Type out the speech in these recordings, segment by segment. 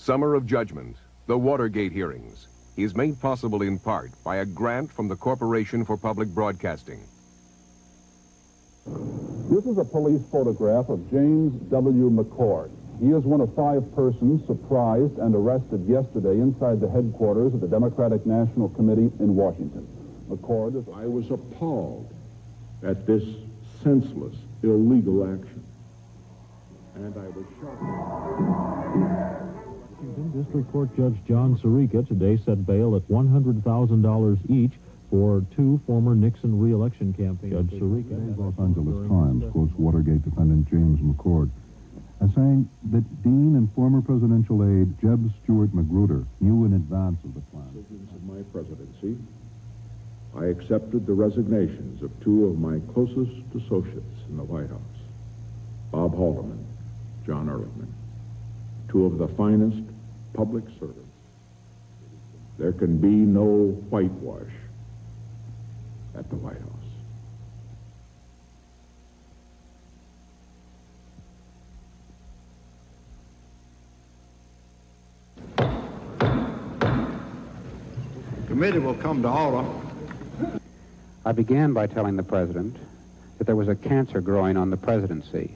Summer of Judgment, the Watergate Hearings, is made possible in part by a grant from the Corporation for Public Broadcasting. This is a police photograph of James W. McCord. He is one of 5 persons surprised and arrested yesterday inside the headquarters of the Democratic National Committee in Washington. McCord is... I was appalled at this senseless, illegal action. And I was shocked. Washington District Court Judge John Sirica today set bail at $100,000 each for 2 former Nixon re-election campaigns. Judge Sirica... Today's Los Angeles Times quotes Watergate defendant James McCord as saying that Dean and former presidential aide Jeb Stuart Magruder knew in advance of the plan. Of my presidency, I accepted the resignations of 2 of my closest associates in the White House, Bob Haldeman, John Ervin, 2 of the finest public servants. There can be no whitewash at the White House. The committee will come to order. I began by telling the president that there was a cancer growing on the presidency.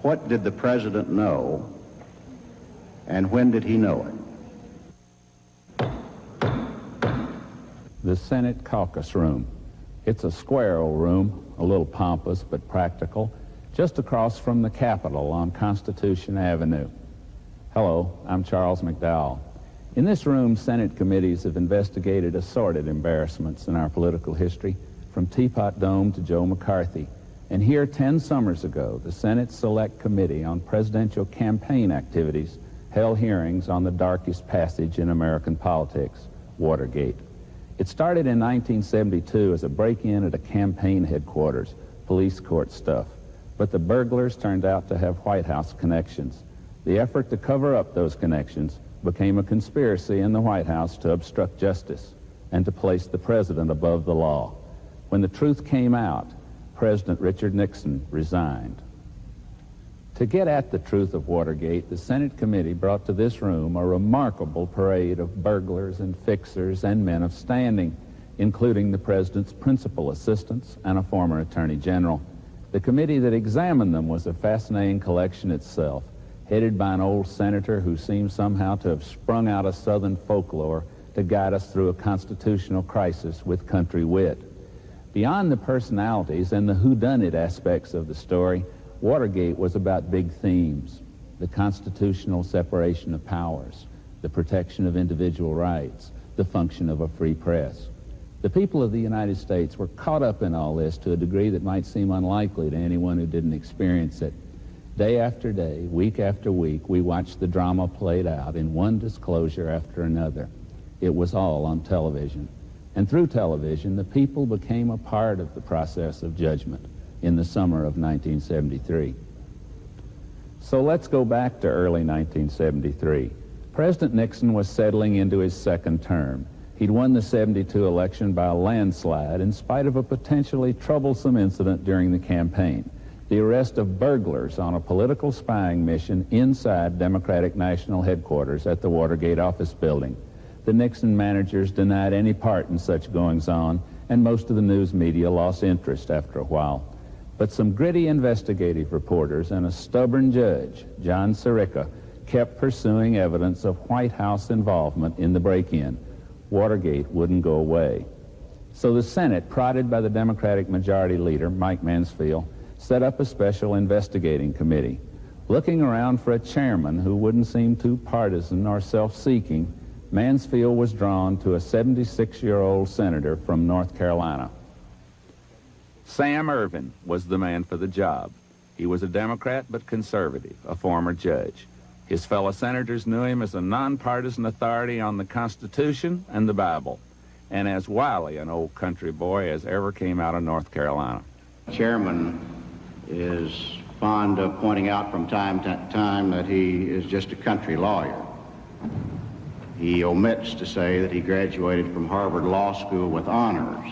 What did the president know, and when did he know it? The Senate caucus room. It's a square old room, a little pompous but practical, just across from the Capitol on Constitution Avenue. Hello, I'm Charles McDowell. In this room, Senate committees have investigated assorted embarrassments in our political history, from Teapot Dome to Joe McCarthy. And here, 10 summers ago, the Senate Select Committee on Presidential Campaign Activities held hearings on the darkest passage in American politics, Watergate. It started in 1972 as a break-in at a campaign headquarters, police court stuff. But the burglars turned out to have White House connections. The effort to cover up those connections became a conspiracy in the White House to obstruct justice and to place the president above the law. When the truth came out, President Richard Nixon resigned. To get at the truth of Watergate, the Senate committee brought to this room a remarkable parade of burglars and fixers and men of standing, including the president's principal assistants and a former attorney general. The committee that examined them was a fascinating collection itself, headed by an old senator who seemed somehow to have sprung out of Southern folklore to guide us through a constitutional crisis with country wit. Beyond the personalities and the whodunit aspects of the story, Watergate was about big themes: the constitutional separation of powers, the protection of individual rights, the function of a free press. The people of the United States were caught up in all this to a degree that might seem unlikely to anyone who didn't experience it. Day after day, week after week, we watched the drama played out in one disclosure after another. It was all on television. And through television, the people became a part of the process of judgment in the summer of 1973. So let's go back to early 1973. President Nixon was settling into his second term. He'd won the 72 election by a landslide in spite of a potentially troublesome incident during the campaign: the arrest of burglars on a political spying mission inside Democratic National Headquarters at the Watergate office building. The Nixon managers denied any part in such goings-on, and most of the news media lost interest after a while. But some gritty investigative reporters and a stubborn judge, John Sirica, kept pursuing evidence of White House involvement in the break-in. Watergate wouldn't go away. So the Senate, prodded by the Democratic Majority Leader, Mike Mansfield, set up a special investigating committee. Looking around for a chairman who wouldn't seem too partisan or self-seeking, Mansfield was drawn to a 76-year-old senator from North Carolina. Sam Ervin was the man for the job. He was a Democrat but conservative, a former judge. His fellow senators knew him as a nonpartisan authority on the Constitution and the Bible, and as wily an old country boy as ever came out of North Carolina. Chairman is fond of pointing out from time to time that he is just a country lawyer. He omits to say that he graduated from Harvard Law School with honors.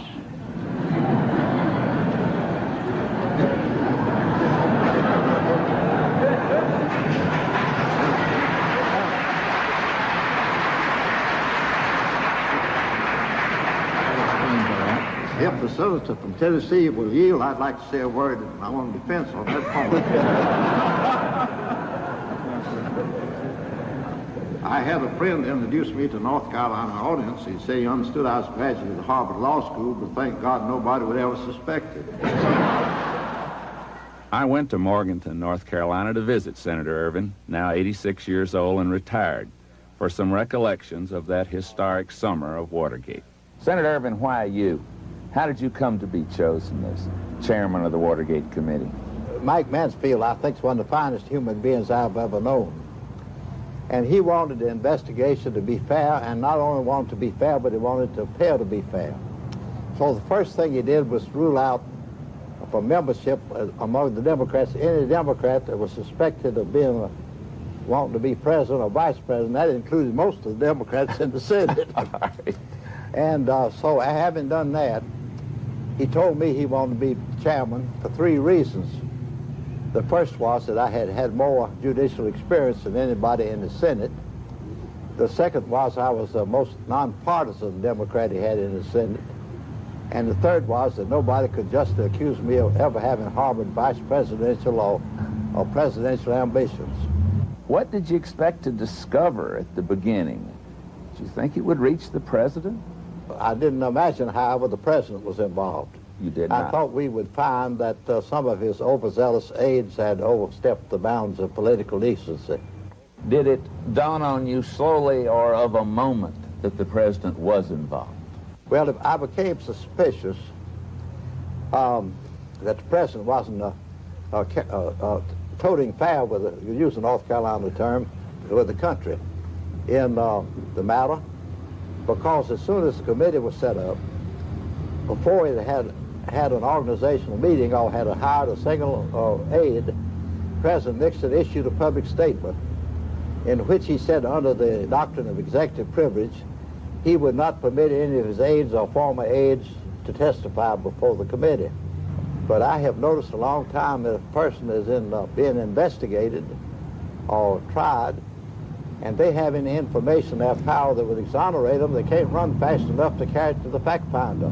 If the senator from Tennessee will yield, I'd like to say a word in my own defense on that point. I had a friend introduce me to North Carolina audience. He said he understood I was a graduate of the Harvard Law School, but thank God nobody would ever suspect it. I went to Morganton, North Carolina to visit Senator Ervin, now 86 years old and retired, for some recollections of that historic summer of Watergate. Senator Ervin, why you? How did you come to be chosen as chairman of the Watergate Committee? Mike Mansfield, I think, is one of the finest human beings I've ever known. And he wanted the investigation to be fair, and not only wanted to be fair, but he wanted it to appear to be fair. So the first thing he did was rule out for membership among the Democrats, any Democrat that was suspected of being wanting to be president or vice president. That included most of the Democrats in the Senate. Right. And so having done that, he told me he wanted to be chairman for 3 reasons. The first was that I had had more judicial experience than anybody in the Senate. The second was I was the most nonpartisan Democrat he had in the Senate. And the third was that nobody could justly accuse me of ever having harbored vice presidential or presidential ambitions. What did you expect to discover at the beginning? Did you think it would reach the president? I didn't imagine, however, the president was involved. You did not? I thought we would find that some of his overzealous aides had overstepped the bounds of political decency. Did it dawn on you slowly or of a moment that the president was involved? Well, I became suspicious that the president wasn't toting fair with, you use the North Carolina term, with the country in the matter, because as soon as the committee was set up, before it had an organizational meeting or had hired a single aide, President Nixon issued a public statement in which he said, under the doctrine of executive privilege, he would not permit any of his aides or former aides to testify before the committee. But I have noticed a long time that if a person is being investigated or tried, and they have any information, they have power that would exonerate them, they can't run fast enough to carry it to the fact finder.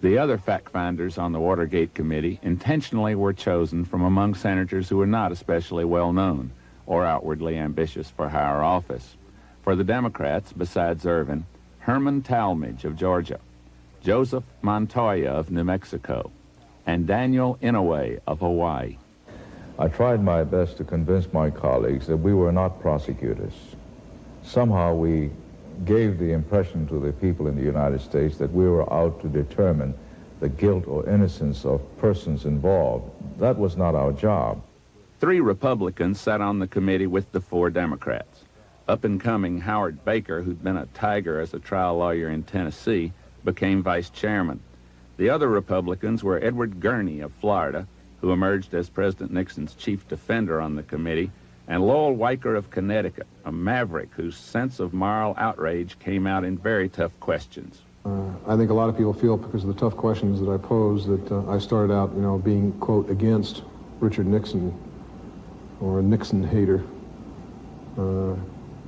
The other fact finders on the Watergate Committee intentionally were chosen from among senators who were not especially well known or outwardly ambitious for higher office. For the Democrats, besides Ervin, Herman Talmadge of Georgia, Joseph Montoya of New Mexico, and Daniel Inouye of Hawaii. I tried my best to convince my colleagues that we were not prosecutors. Somehow we gave the impression to the people in the United States that we were out to determine the guilt or innocence of persons involved. That was not our job. 3 Republicans sat on the committee with the 4 Democrats. Up-and-coming Howard Baker, who'd been a tiger as a trial lawyer in Tennessee, became vice chairman. The other Republicans were Edward Gurney of Florida, who emerged as President Nixon's chief defender on the committee, and Lowell Weicker of Connecticut, a maverick whose sense of moral outrage came out in very tough questions. I think a lot of people feel, because of the tough questions that I posed, that I started out, being, quote, against Richard Nixon, or a Nixon hater.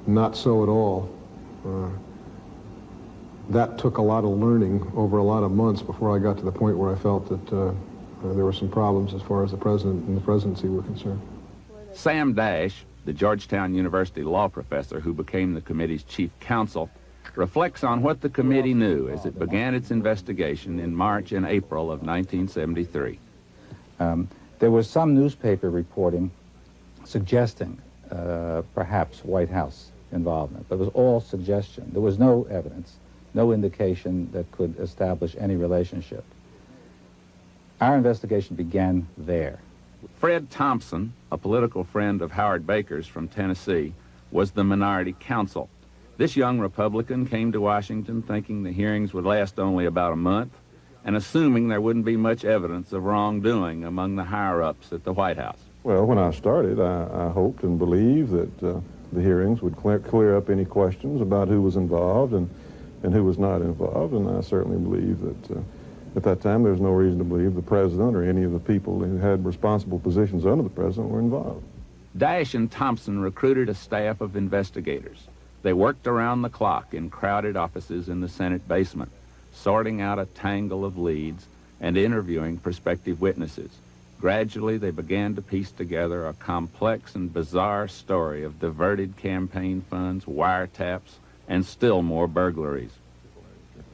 Not so at all. That took a lot of learning over a lot of months before I got to the point where I felt that there were some problems as far as the president and the presidency were concerned. Sam Dash, the Georgetown University law professor who became the committee's chief counsel, reflects on what the committee knew as it began its investigation in March and April of 1973. There was some newspaper reporting suggesting perhaps White House involvement, but it was all suggestion. There was no evidence, no indication that could establish any relationship. Our investigation began there. Fred Thompson, a political friend of Howard Baker's from Tennessee, was the minority counsel. This young Republican came to Washington thinking the hearings would last only about a month and assuming there wouldn't be much evidence of wrongdoing among the higher-ups at the White House. Well, when I started, I hoped and believed that the hearings would clear up any questions about who was involved and who was not involved, and I certainly believe that at that time there's no reason to believe the president or any of the people who had responsible positions under the president were involved. Dash and Thompson recruited a staff of investigators. They worked around the clock in crowded offices in the Senate basement, sorting out a tangle of leads and interviewing prospective witnesses. Gradually, they began to piece together a complex and bizarre story of diverted campaign funds, wiretaps, and still more burglaries.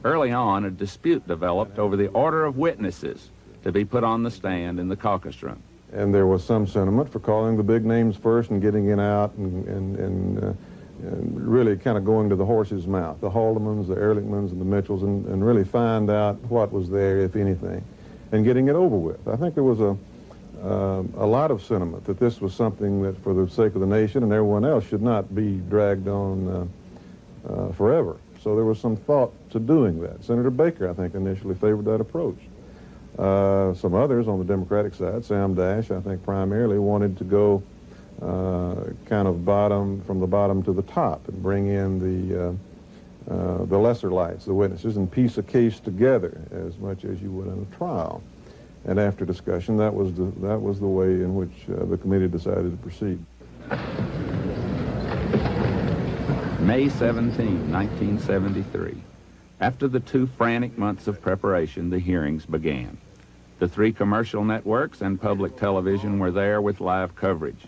Early on, a dispute developed over the order of witnesses to be put on the stand in the caucus room. And there was some sentiment for calling the big names first and getting it out and really kind of going to the horse's mouth, the Haldemans, the Ehrlichmans, and the Mitchells, and really find out what was there, if anything, and getting it over with. I think there was a lot of sentiment that this was something that, for the sake of the nation and everyone else, should not be dragged on forever. So there was some thought to doing that. Senator Baker, I think, initially favored that approach. Some others on the Democratic side, Sam Dash, I think primarily wanted to go kind of from the bottom to the top and bring in the lesser lights, the witnesses, and piece a case together as much as you would in a trial. And after discussion, that was the way in which the committee decided to proceed. May 17, 1973. After the 2 frantic months of preparation, the hearings began. The 3 commercial networks and public television were there with live coverage.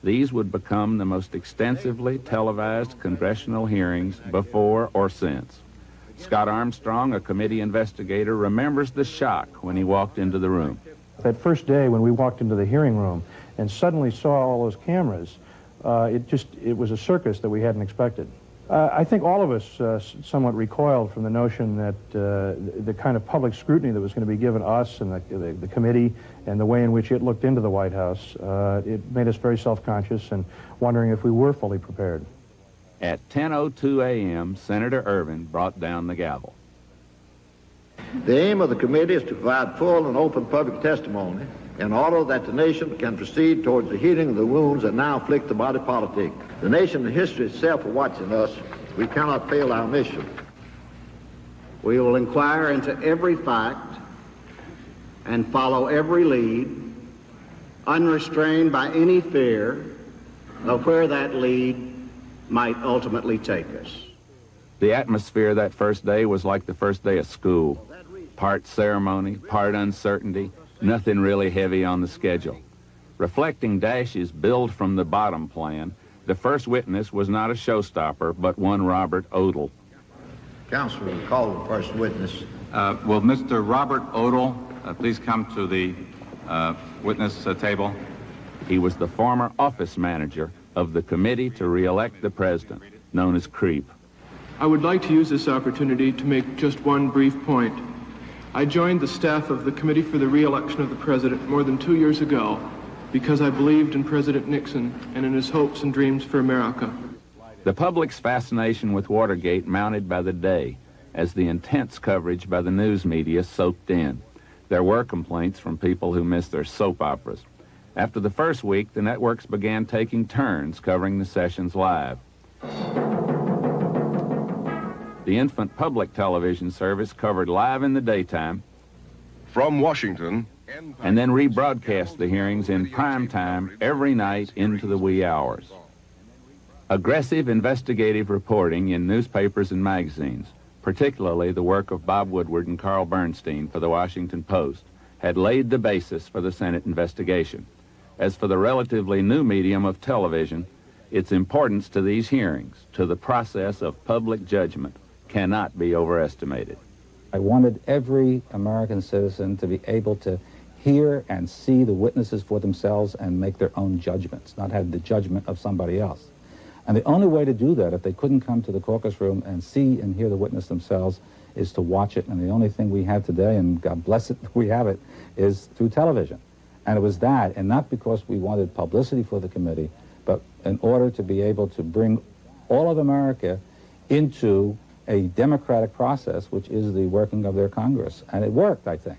These would become the most extensively televised congressional hearings before or since. Scott Armstrong, a committee investigator, remembers the shock when he walked into the room. That first day when we walked into the hearing room and suddenly saw all those cameras, it was a circus that we hadn't expected. I think all of us somewhat recoiled from the notion that the kind of public scrutiny that was going to be given us and the committee and the way in which it looked into the White House, it made us very self-conscious and wondering if we were fully prepared. At 10:02 a.m., Senator Ervin brought down the gavel. The aim of the committee is to provide full and open public testimony in order that the nation can proceed towards the healing of the wounds that now afflict the body politic. The nation and history itself are watching us. We cannot fail our mission. We will inquire into every fact and follow every lead, unrestrained by any fear of where that lead might ultimately take us. The atmosphere that first day was like the first day of school. Part ceremony, part uncertainty, nothing really heavy on the schedule. Reflecting Dash's build from the bottom plan, the first witness was not a showstopper, but one Robert Odle. Counsel will call the first witness. Will Mr. Robert Odle please come to the witness table? He was the former office manager of the Committee to Re-elect the President, known as CREEP. I would like to use this opportunity to make just one brief point. I joined the staff of the Committee for the Re-election of the President more than 2 years ago because I believed in President Nixon and in his hopes and dreams for America. The public's fascination with Watergate mounted by the day as the intense coverage by the news media soaked in. There were complaints from people who missed their soap operas. After the first week, the networks began taking turns covering the sessions live. The infant public television service covered live in the daytime. From Washington, and then rebroadcast the hearings in prime time every night into the wee hours. Aggressive investigative reporting in newspapers and magazines, particularly the work of Bob Woodward and Carl Bernstein for the Washington Post, had laid the basis for the Senate investigation. As for the relatively new medium of television, its importance to these hearings, to the process of public judgment, cannot be overestimated. I wanted every American citizen to be able to hear and see the witnesses for themselves and make their own judgments, not have the judgment of somebody else. And the only way to do that, if they couldn't come to the caucus room and see and hear the witness themselves, is to watch it. And the only thing we have today, and God bless it, we have it, is through television. And it was that, and not because we wanted publicity for the committee, but in order to be able to bring all of America into a democratic process, which is the working of their Congress. And it worked, I think.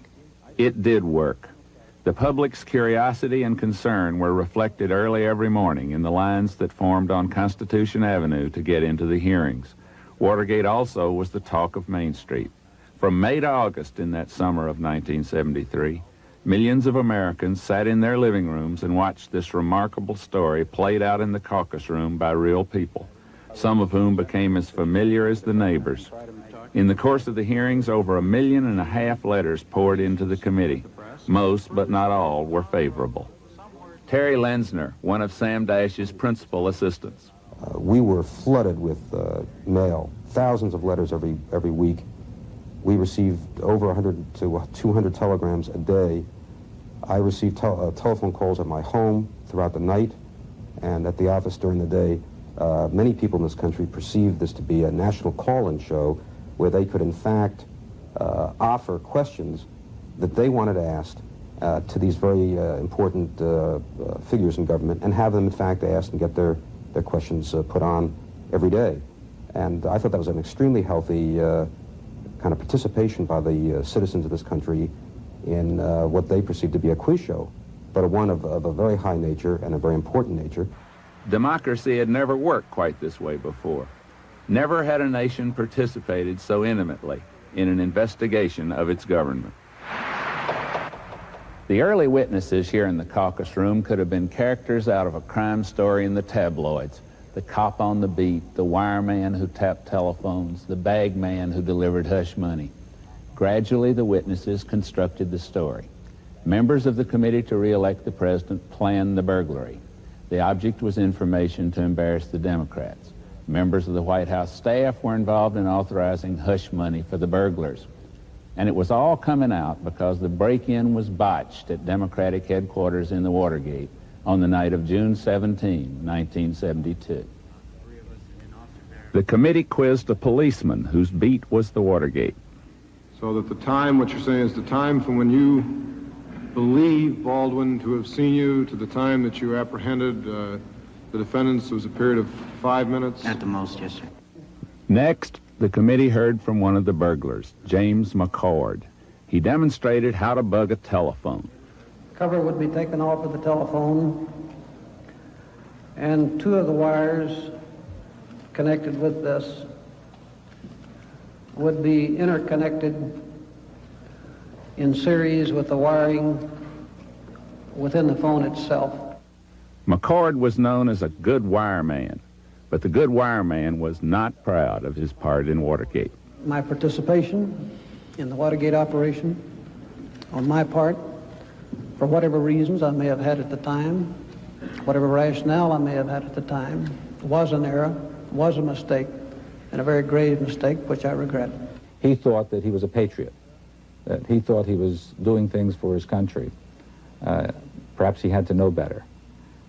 It did work. The public's curiosity and concern were reflected early every morning in the lines that formed on Constitution Avenue to get into the hearings. Watergate also was the talk of Main Street. From May to August in that summer of 1973, millions of Americans sat in their living rooms and watched this remarkable story played out in the caucus room by real people, some of whom became as familiar as the neighbors. In the course of the hearings, over 1.5 million letters poured into the committee. Most, but not all, were favorable. Terry Lenzner, one of Sam Dash's principal assistants. We were flooded with mail, thousands of letters every week. We received over 100 to 200 telegrams a day. I received telephone calls at my home throughout the night and at the office during the day. Many people in this country perceived this to be a national call-in show where they could, in fact, offer questions that they wanted asked to these very important figures in government and have them, in fact, asked and get their questions put on every day. And I thought that was an extremely healthy kind of participation by the citizens of this country in what they perceived to be a quiz show, but one of a very high nature and a very important nature. Democracy had never worked quite this way before. Never had a nation participated so intimately in an investigation of its government. The early witnesses here in the caucus room could have been characters out of a crime story in the tabloids. The cop on the beat, the wireman who tapped telephones, the bag man who delivered hush money. Gradually, the witnesses constructed the story. Members of the committee to re-elect the president planned the burglary. The object was information to embarrass the Democrats. Members of the White House staff were involved in authorizing hush money for the burglars. And it was all coming out because the break-in was botched at Democratic headquarters in the Watergate on the night of June 17, 1972. The committee quizzed a policeman whose beat was the Watergate. So that the time, what you're saying is the time from when you believe Baldwin to have seen you to the time that you apprehended the defendants was a period of 5 minutes? At the most, yes, sir. Next, the committee heard from one of the burglars, James McCord. He demonstrated how to bug a telephone. Cover would be taken off of the telephone, and two of the wires connected with this would be interconnected in series with the wiring within the phone itself. McCord was known as a good wireman, but the good wireman was not proud of his part in Watergate. My participation in the Watergate operation, on my part, for whatever reasons I may have had at the time, whatever rationale I may have had at the time, was an error, was a mistake, and a very grave mistake, which I regret. He thought that he was a patriot, that he thought he was doing things for his country. Perhaps he had to know better.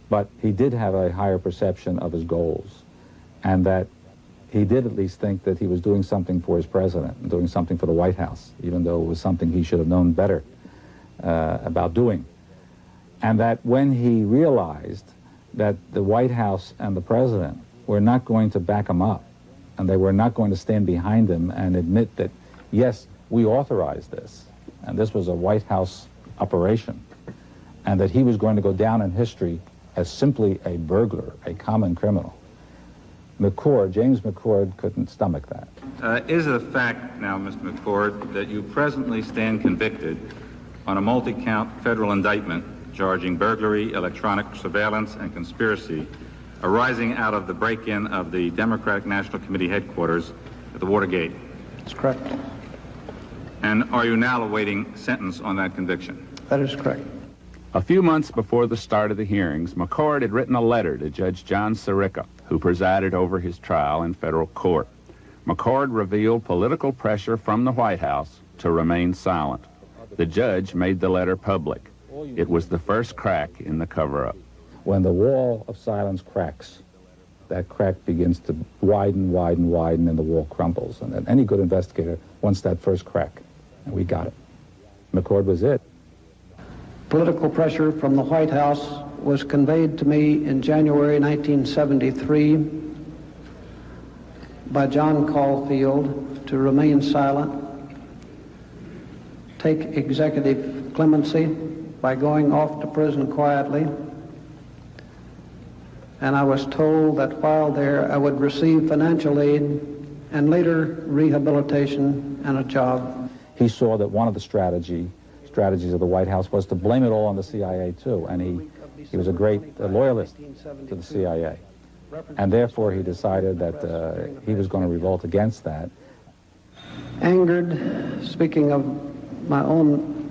But he did have a higher perception of his goals, and that he did at least think that he was doing something for his president, and doing something for the White House, even though it was something he should have known better about doing. And that when he realized that the White House and the president were not going to back him up, and they were not going to stand behind him and admit that, yes, we authorized this, and this was a White House operation, and that he was going to go down in history as simply a burglar, a common criminal. McCord, James McCord, couldn't stomach that. Is it a fact now, Mr. McCord, that you presently stand convicted on a multi-count federal indictment charging burglary, electronic surveillance, and conspiracy arising out of the break-in of the Democratic National Committee headquarters at the Watergate? That's correct. And are you now awaiting sentence on that conviction? That is correct. A few months before the start of the hearings, McCord had written a letter to Judge John Sirica, who presided over his trial in federal court. McCord revealed political pressure from the White House to remain silent. The judge made the letter public. It was the first crack in the cover-up. When the wall of silence cracks, that crack begins to widen, widen, widen, and the wall crumbles. And any good investigator wants that first crack, and we got it. McCord was it. Political pressure from the White House was conveyed to me in January 1973 by John Caulfield to remain silent, take executive clemency by going off to prison quietly, and I was told that while there I would receive financial aid and later rehabilitation and a job. He saw that one of the strategies of the White House was to blame it all on the CIA too, and he was a great loyalist to the CIA, and therefore he decided that he was going to revolt against that. Angered, speaking of my own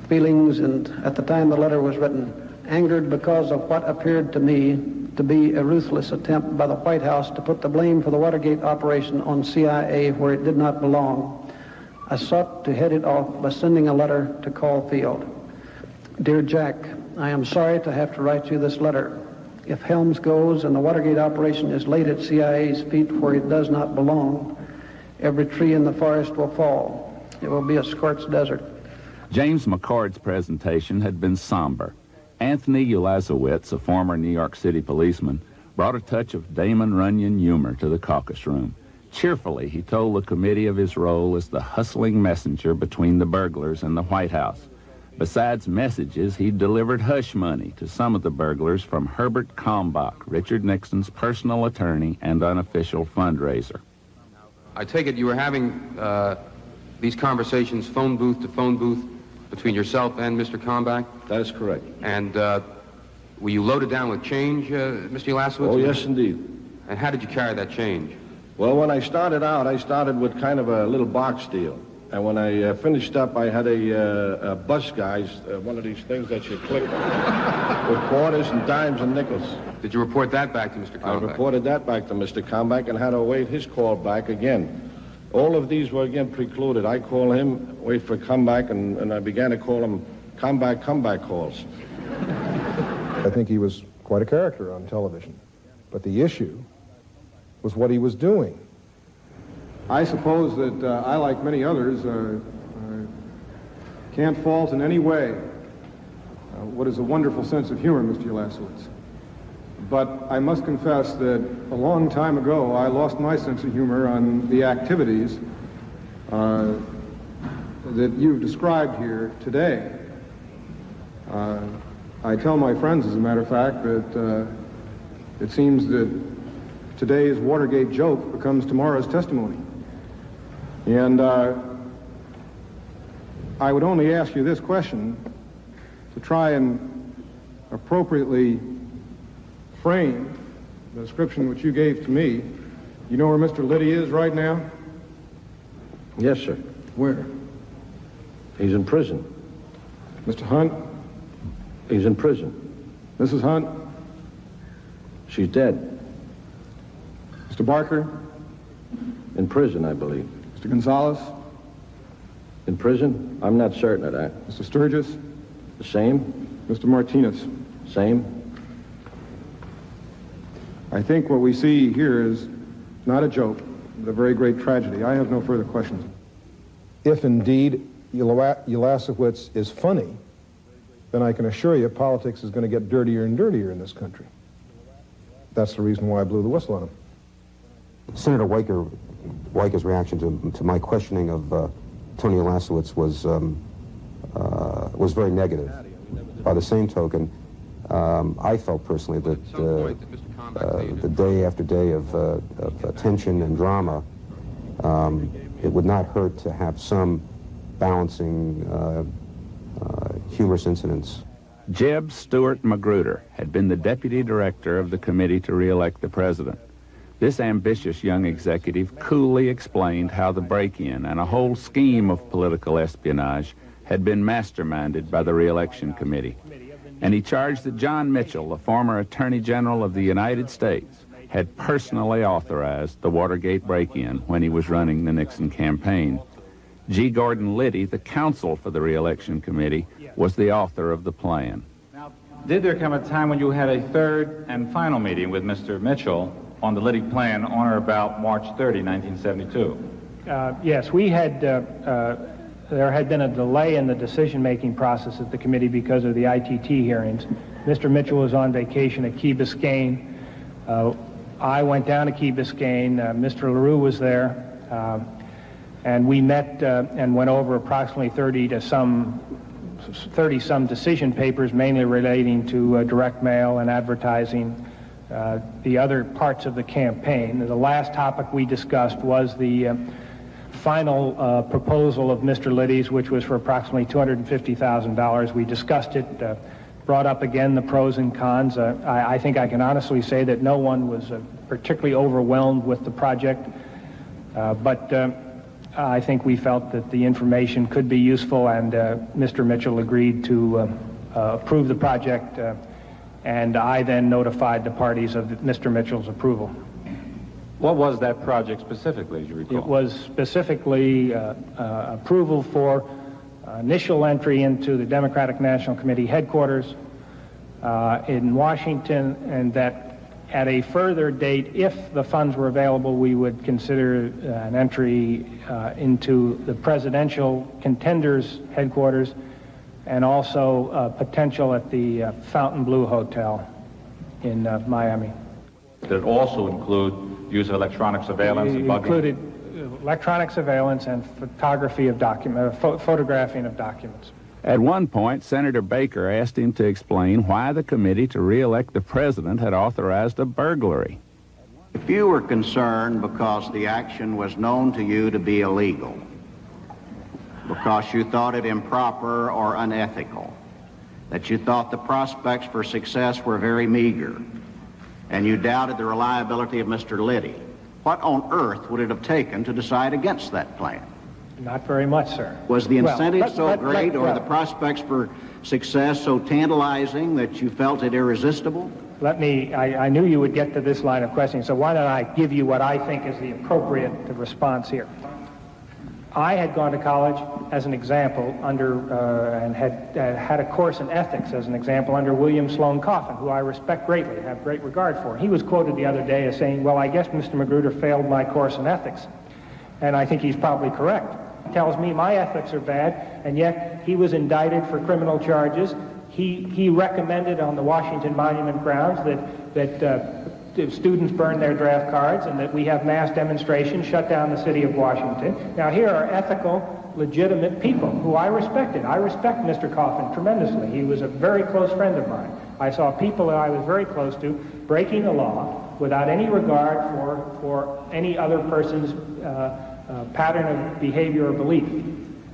feelings, and at the time the letter was written, angered because of what appeared to me to be a ruthless attempt by the White House to put the blame for the Watergate operation on CIA where it did not belong, I sought to head it off by sending a letter to Caulfield. Dear Jack, I am sorry to have to write you this letter. If Helms goes and the Watergate operation is laid at CIA's feet where it does not belong, every tree in the forest will fall. It will be a scorched desert. James McCord's presentation had been somber. Anthony Ulasewicz, a former New York City policeman, brought a touch of Damon Runyon humor to the caucus room. Cheerfully, he told the committee of his role as the hustling messenger between the burglars and the White House. Besides messages, he delivered hush money to some of the burglars from Herbert Kalmbach, Richard Nixon's personal attorney and unofficial fundraiser. I take it you were having these conversations phone booth to phone booth between yourself and Mr. Kalmbach? That is correct. And were you loaded down with change, Mr. Ulasewicz? Oh, yes, indeed. And how did you carry that change? Well, when I started out, I started with kind of a little box deal. And when I finished up, I had a bus guys, one of these things that you click with quarters and dimes and nickels. Did you report that back to Mr. Kalmbach? I reported that back to Mr. Kalmbach and had to await his call back again. All of these were again precluded. I call him, wait for comeback, and I began to call him comeback calls. I think he was quite a character on television. But the issue was what he was doing. I suppose that I, like many others, can't fault in any way what is a wonderful sense of humor, Mr. Ulasewicz. But I must confess that a long time ago, I lost my sense of humor on the activities that you've described here today. I tell my friends, as a matter of fact, that it seems that today's Watergate joke becomes tomorrow's testimony. And I would only ask you this question to try and appropriately frame the description which you gave to me. You know where Mr. Liddy is right now? Yes, sir. Where? He's in prison. Mr. Hunt? He's in prison. Mrs. Hunt? She's dead. Mr. Barker? In prison, I believe. Mr. Gonzalez? In prison? I'm not certain of that. Mr. Sturgis? The same. Mr. Martinez? Same. I think what we see here is not a joke, but a very great tragedy. I have no further questions. If indeed Ulasewicz is funny, then I can assure you politics is going to get dirtier and dirtier in this country. That's the reason why I blew the whistle on him. Senator Weiker's reaction to my questioning of Tony Ulasewicz was very negative. By the same token, I felt personally that the day after day of tension and drama, it would not hurt to have some balancing humorous incidents. Jeb Stuart Magruder had been the deputy director of the committee to re-elect the president. This ambitious young executive coolly explained how the break-in and a whole scheme of political espionage had been masterminded by the re-election committee. And he charged that John Mitchell, the former Attorney General of the United States, had personally authorized the Watergate break-in when he was running the Nixon campaign. G. Gordon Liddy, the counsel for the re-election committee, was the author of the plan. Now, did there come a time when you had a third and final meeting with Mr. Mitchell on the Liddy plan on or about March 30, 1972? Yes, we had, there had been a delay in the decision-making process at the committee because of the ITT hearings. Mr. Mitchell was on vacation at Key Biscayne. I went down to Key Biscayne. Mr. LaRue was there. And we met and went over approximately 30-some decision papers, mainly relating to direct mail and advertising, the other parts of the campaign. The last topic we discussed was the final proposal of Mr. Liddy's, which was for approximately $250,000. We discussed it, brought up again the pros and cons. I think I can honestly say that no one was particularly overwhelmed with the project, but I think we felt that the information could be useful, and Mr. Mitchell agreed to approve the project, and I then notified the parties of Mr. Mitchell's approval. What was that project specifically, as you recall? It was specifically approval for initial entry into the Democratic National Committee headquarters in Washington, and that at a further date, if the funds were available, we would consider an entry into the presidential contenders headquarters, and also potential at the Fontainebleau Hotel in Miami. Did it also include use of electronic surveillance and bugging? Included electronic surveillance and photography of photographing of documents. At one point, Senator Baker asked him to explain why the committee to re-elect the president had authorized a burglary. If you were concerned because the action was known to you to be illegal, because you thought it improper or unethical, that you thought the prospects for success were very meager, and you doubted the reliability of Mr. Liddy, what on earth would it have taken to decide against that plan? Not very much, sir. Was the incentive so great, or the prospects for success so tantalizing that you felt it irresistible? I knew you would get to this line of questioning, so why don't I give you what I think is the appropriate response here. I had gone to college as an example and had a course in ethics as an example under William Sloane Coffin, who I respect greatly, have great regard for. He was quoted the other day as saying, well, I guess Mr. Magruder failed my course in ethics. And I think he's probably correct. He tells me my ethics are bad, and yet he was indicted for criminal charges. He recommended on the Washington Monument grounds that students burn their draft cards and that we have mass demonstrations, shut down the city of Washington. Now here are ethical, legitimate people who I respected. I respect Mr. Coffin tremendously. He was a very close friend of mine. I saw people that I was very close to breaking the law without any regard for any other person's pattern of behavior or belief.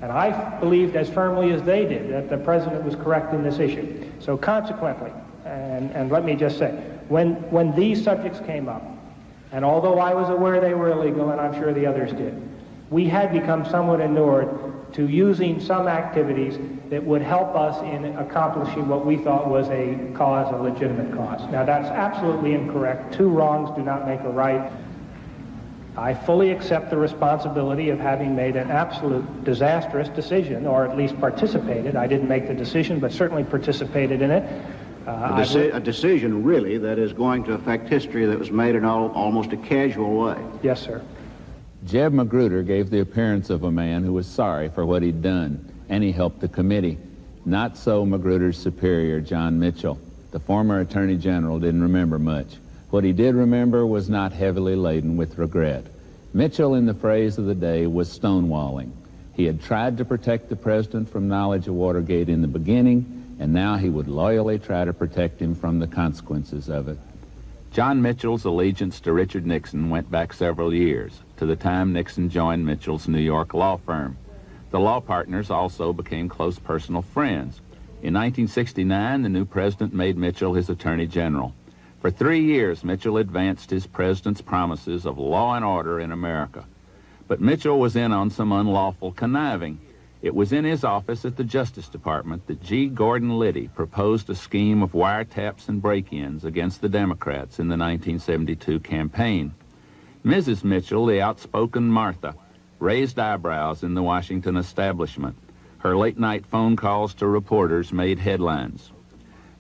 And I believed as firmly as they did that the president was correct in this issue. So consequently, and let me just say, when these subjects came up, and although I was aware they were illegal, and I'm sure the others did, we had become somewhat inured to using some activities that would help us in accomplishing what we thought was a cause, a legitimate cause. Now that's absolutely incorrect. Two wrongs do not make a right. I fully accept the responsibility of having made an absolute disastrous decision, or at least participated. I didn't make the decision, but certainly participated in it. A decision, really, that is going to affect history that was made in almost a casual way. Yes, sir. Jeb Magruder gave the appearance of a man who was sorry for what he'd done, and he helped the committee. Not so Magruder's superior, John Mitchell. The former Attorney General didn't remember much. What he did remember was not heavily laden with regret. Mitchell, in the phrase of the day, was stonewalling. He had tried to protect the president from knowledge of Watergate in the beginning, and now he would loyally try to protect him from the consequences of it. John Mitchell's allegiance to Richard Nixon went back several years, to the time Nixon joined Mitchell's New York law firm. The law partners also became close personal friends. In 1969, the new president made Mitchell his Attorney General. For 3 years, Mitchell advanced his president's promises of law and order in America. But Mitchell was in on some unlawful conniving. It was in his office at the Justice Department that G. Gordon Liddy proposed a scheme of wiretaps and break-ins against the Democrats in the 1972 campaign. Mrs. Mitchell, the outspoken Martha, raised eyebrows in the Washington establishment. Her late-night phone calls to reporters made headlines.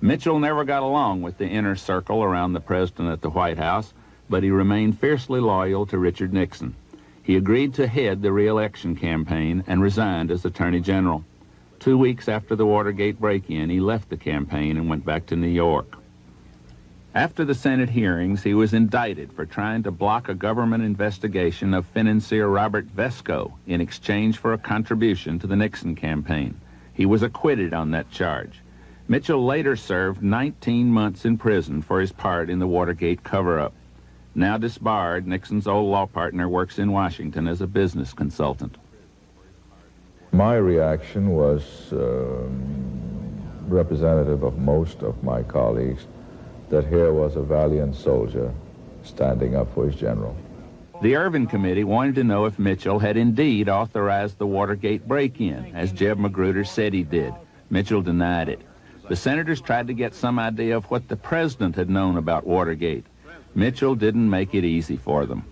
Mitchell never got along with the inner circle around the president at the White House, but he remained fiercely loyal to Richard Nixon. He agreed to head the re-election campaign and resigned as Attorney General. 2 weeks after the Watergate break-in, he left the campaign and went back to New York. After the Senate hearings, he was indicted for trying to block a government investigation of financier Robert Vesco in exchange for a contribution to the Nixon campaign. He was acquitted on that charge. Mitchell later served 19 months in prison for his part in the Watergate cover-up. Now disbarred, Nixon's old law partner works in Washington as a business consultant. My reaction was representative of most of my colleagues, that here was a valiant soldier standing up for his general. The Ervin Committee wanted to know if Mitchell had indeed authorized the Watergate break-in, as Jeb Magruder said he did. Mitchell denied it. The senators tried to get some idea of what the president had known about Watergate. Mitchell didn't make it easy for them.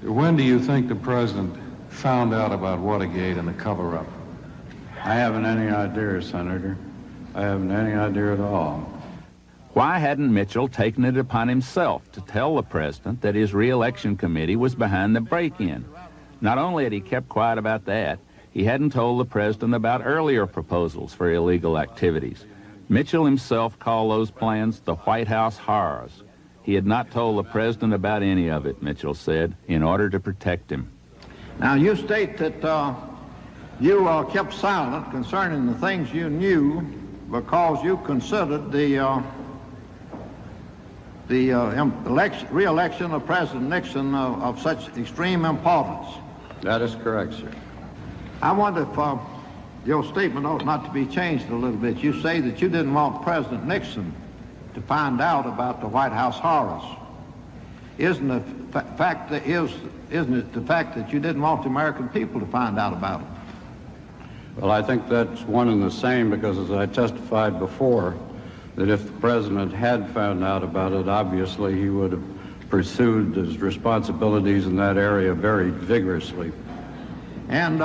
When do you think the president found out about Watergate and the cover-up? I haven't any idea, Senator. I haven't any idea at all. Why hadn't Mitchell taken it upon himself to tell the president that his re-election committee was behind the break-in? Not only had he kept quiet about that, he hadn't told the president about earlier proposals for illegal activities. Mitchell himself called those plans the White House horrors. He had not told the president about any of it, Mitchell said, in order to protect him. Now, you state that you kept silent concerning the things you knew because you considered the re-election of President Nixon of such extreme importance. That is correct, sir. I wonder if your statement ought not to be changed a little bit. You say that you didn't want President Nixon to find out about the White House horrors. Isn't it the fact that you didn't want the American people to find out about it? Well, I think that's one and the same, because as I testified before, that if the president had found out about it, obviously he would have pursued his responsibilities in that area very vigorously. And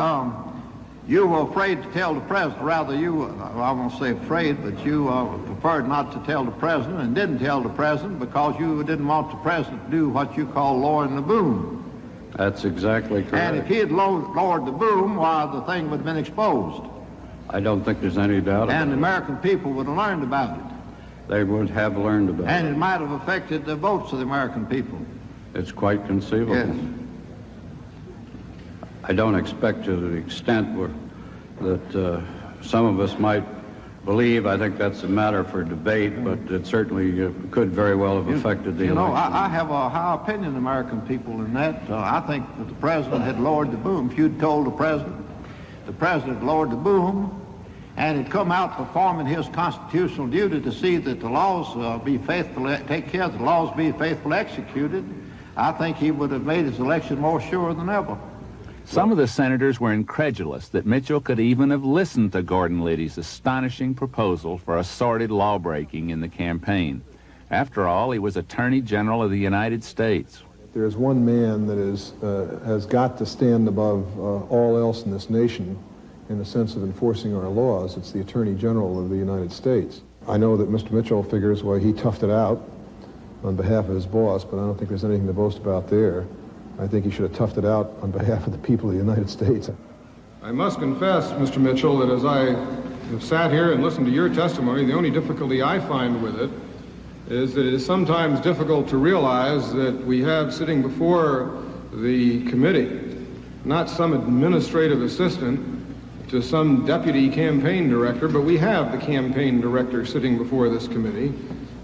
you were afraid to tell the president, rather I won't say afraid, but you preferred not to tell the president and didn't tell the president because you didn't want the president to do what you call lowering the boom. That's exactly correct. And if he had lowered the boom, why, the thing would have been exposed. I don't think there's any doubt about it. And the American people would have learned about it. They would have learned about it. And it might have affected the votes of the American people. It's quite conceivable. Yes. I don't expect to the extent that some of us might believe. I think that's a matter for debate, but it certainly could very well have affected the election. You know, I have a high opinion of the American people in that. I think that the president had lowered the boom. If you'd told the president lowered the boom, and had come out performing his constitutional duty to see that the laws be faithfully, take care that the laws be faithfully executed, I think he would have made his election more sure than ever. Some of the senators were incredulous that Mitchell could even have listened to Gordon Liddy's astonishing proposal for assorted lawbreaking in the campaign. After all, he was Attorney General of the United States. There's one man that has got to stand above all else in this nation in the sense of enforcing our laws. It's the Attorney General of the United States. I know that Mr. Mitchell figures, well, he toughed it out on behalf of his boss, but I don't think there's anything to boast about there. I think he should have toughed it out on behalf of the people of the United States. I must confess, Mr. Mitchell, that as I have sat here and listened to your testimony, the only difficulty I find with it is that it is sometimes difficult to realize that we have sitting before the committee not some administrative assistant to some deputy campaign director, but we have the campaign director sitting before this committee.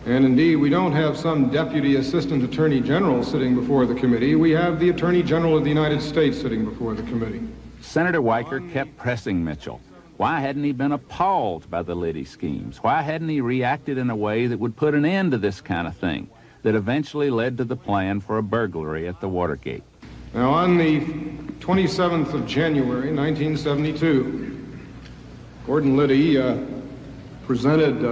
And indeed, we don't have some deputy assistant attorney general sitting before the committee. We have the Attorney General of the United States sitting before the committee. Senator Weicker kept pressing Mitchell. Why hadn't he been appalled by the Liddy schemes? Why hadn't he reacted in a way that would put an end to this kind of thing that eventually led to the plan for a burglary at the Watergate? Now, on the 27th of January, 1972, Gordon Liddy presented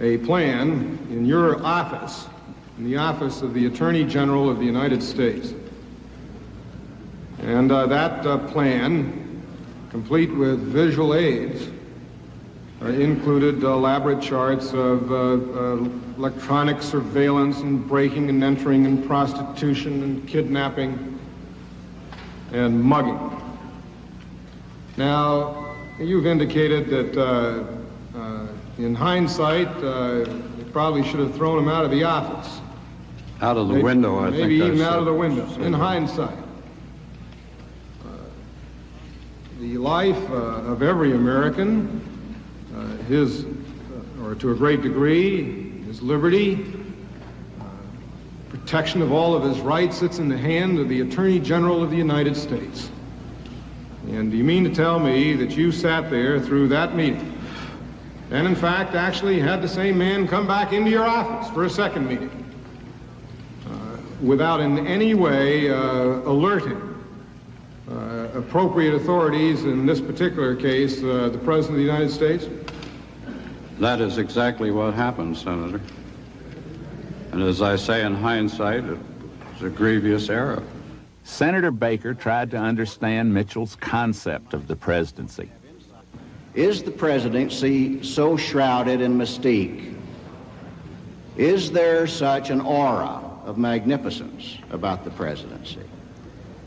a plan in your office, in the office of the Attorney General of the United States. And that plan, complete with visual aids, included elaborate charts of electronic surveillance and breaking and entering and prostitution and kidnapping and mugging. Now, you've indicated that in hindsight, you probably should have thrown him out of the office. Out of the window, I think. Maybe even out of the window, in hindsight. The life of every American, or to a great degree, his liberty, protection of all of his rights sits in the hand of the Attorney General of the United States. And do you mean to tell me that you sat there through that meeting and, in fact, actually had the same man come back into your office for a second meeting without in any way alerting appropriate authorities, in this particular case, the President of the United States? That is exactly what happened, Senator. And as I say in hindsight, it was a grievous error. Senator Baker tried to understand Mitchell's concept of the presidency. Is the presidency so shrouded in mystique? Is there such an aura of magnificence about the presidency?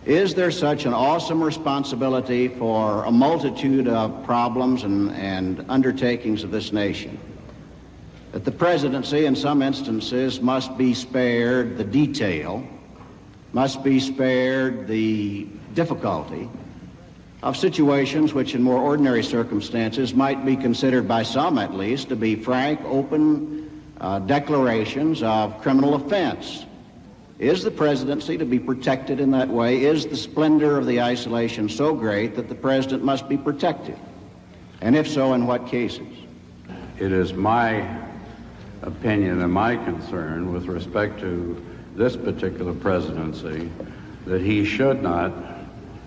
Is there such an awesome responsibility for a multitude of problems and undertakings of this nation that the presidency, in some instances, must be spared the detail, must be spared the difficulty of situations which in more ordinary circumstances might be considered by some at least to be frank, open declarations of criminal offense? Is the presidency to be protected in that way? Is the splendor of the isolation so great that the president must be protected? And if so, in what cases? It is my opinion and my concern with respect to this particular presidency that he should not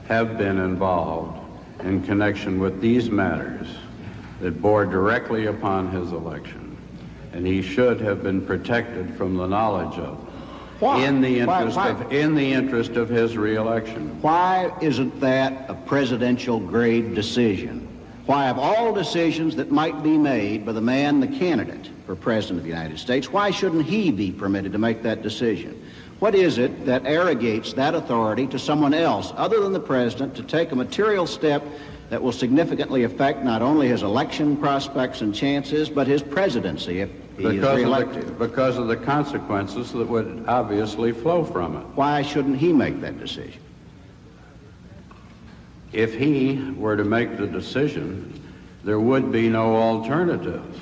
have been involved in connection with these matters that bore directly upon his election, and he should have been protected from the knowledge of them. Why? In the interest of his reelection. Why isn't that a presidential grade decision? Why, of all decisions that might be made by the man, the candidate for President of the United States, why shouldn't he be permitted to make that decision? What is it that arrogates that authority to someone else other than the president to take a material step that will significantly affect not only his election prospects and chances, but his presidency if he is reelected? Because of the consequences that would obviously flow from it. Why shouldn't he make that decision? If he were to make the decision, there would be no alternatives.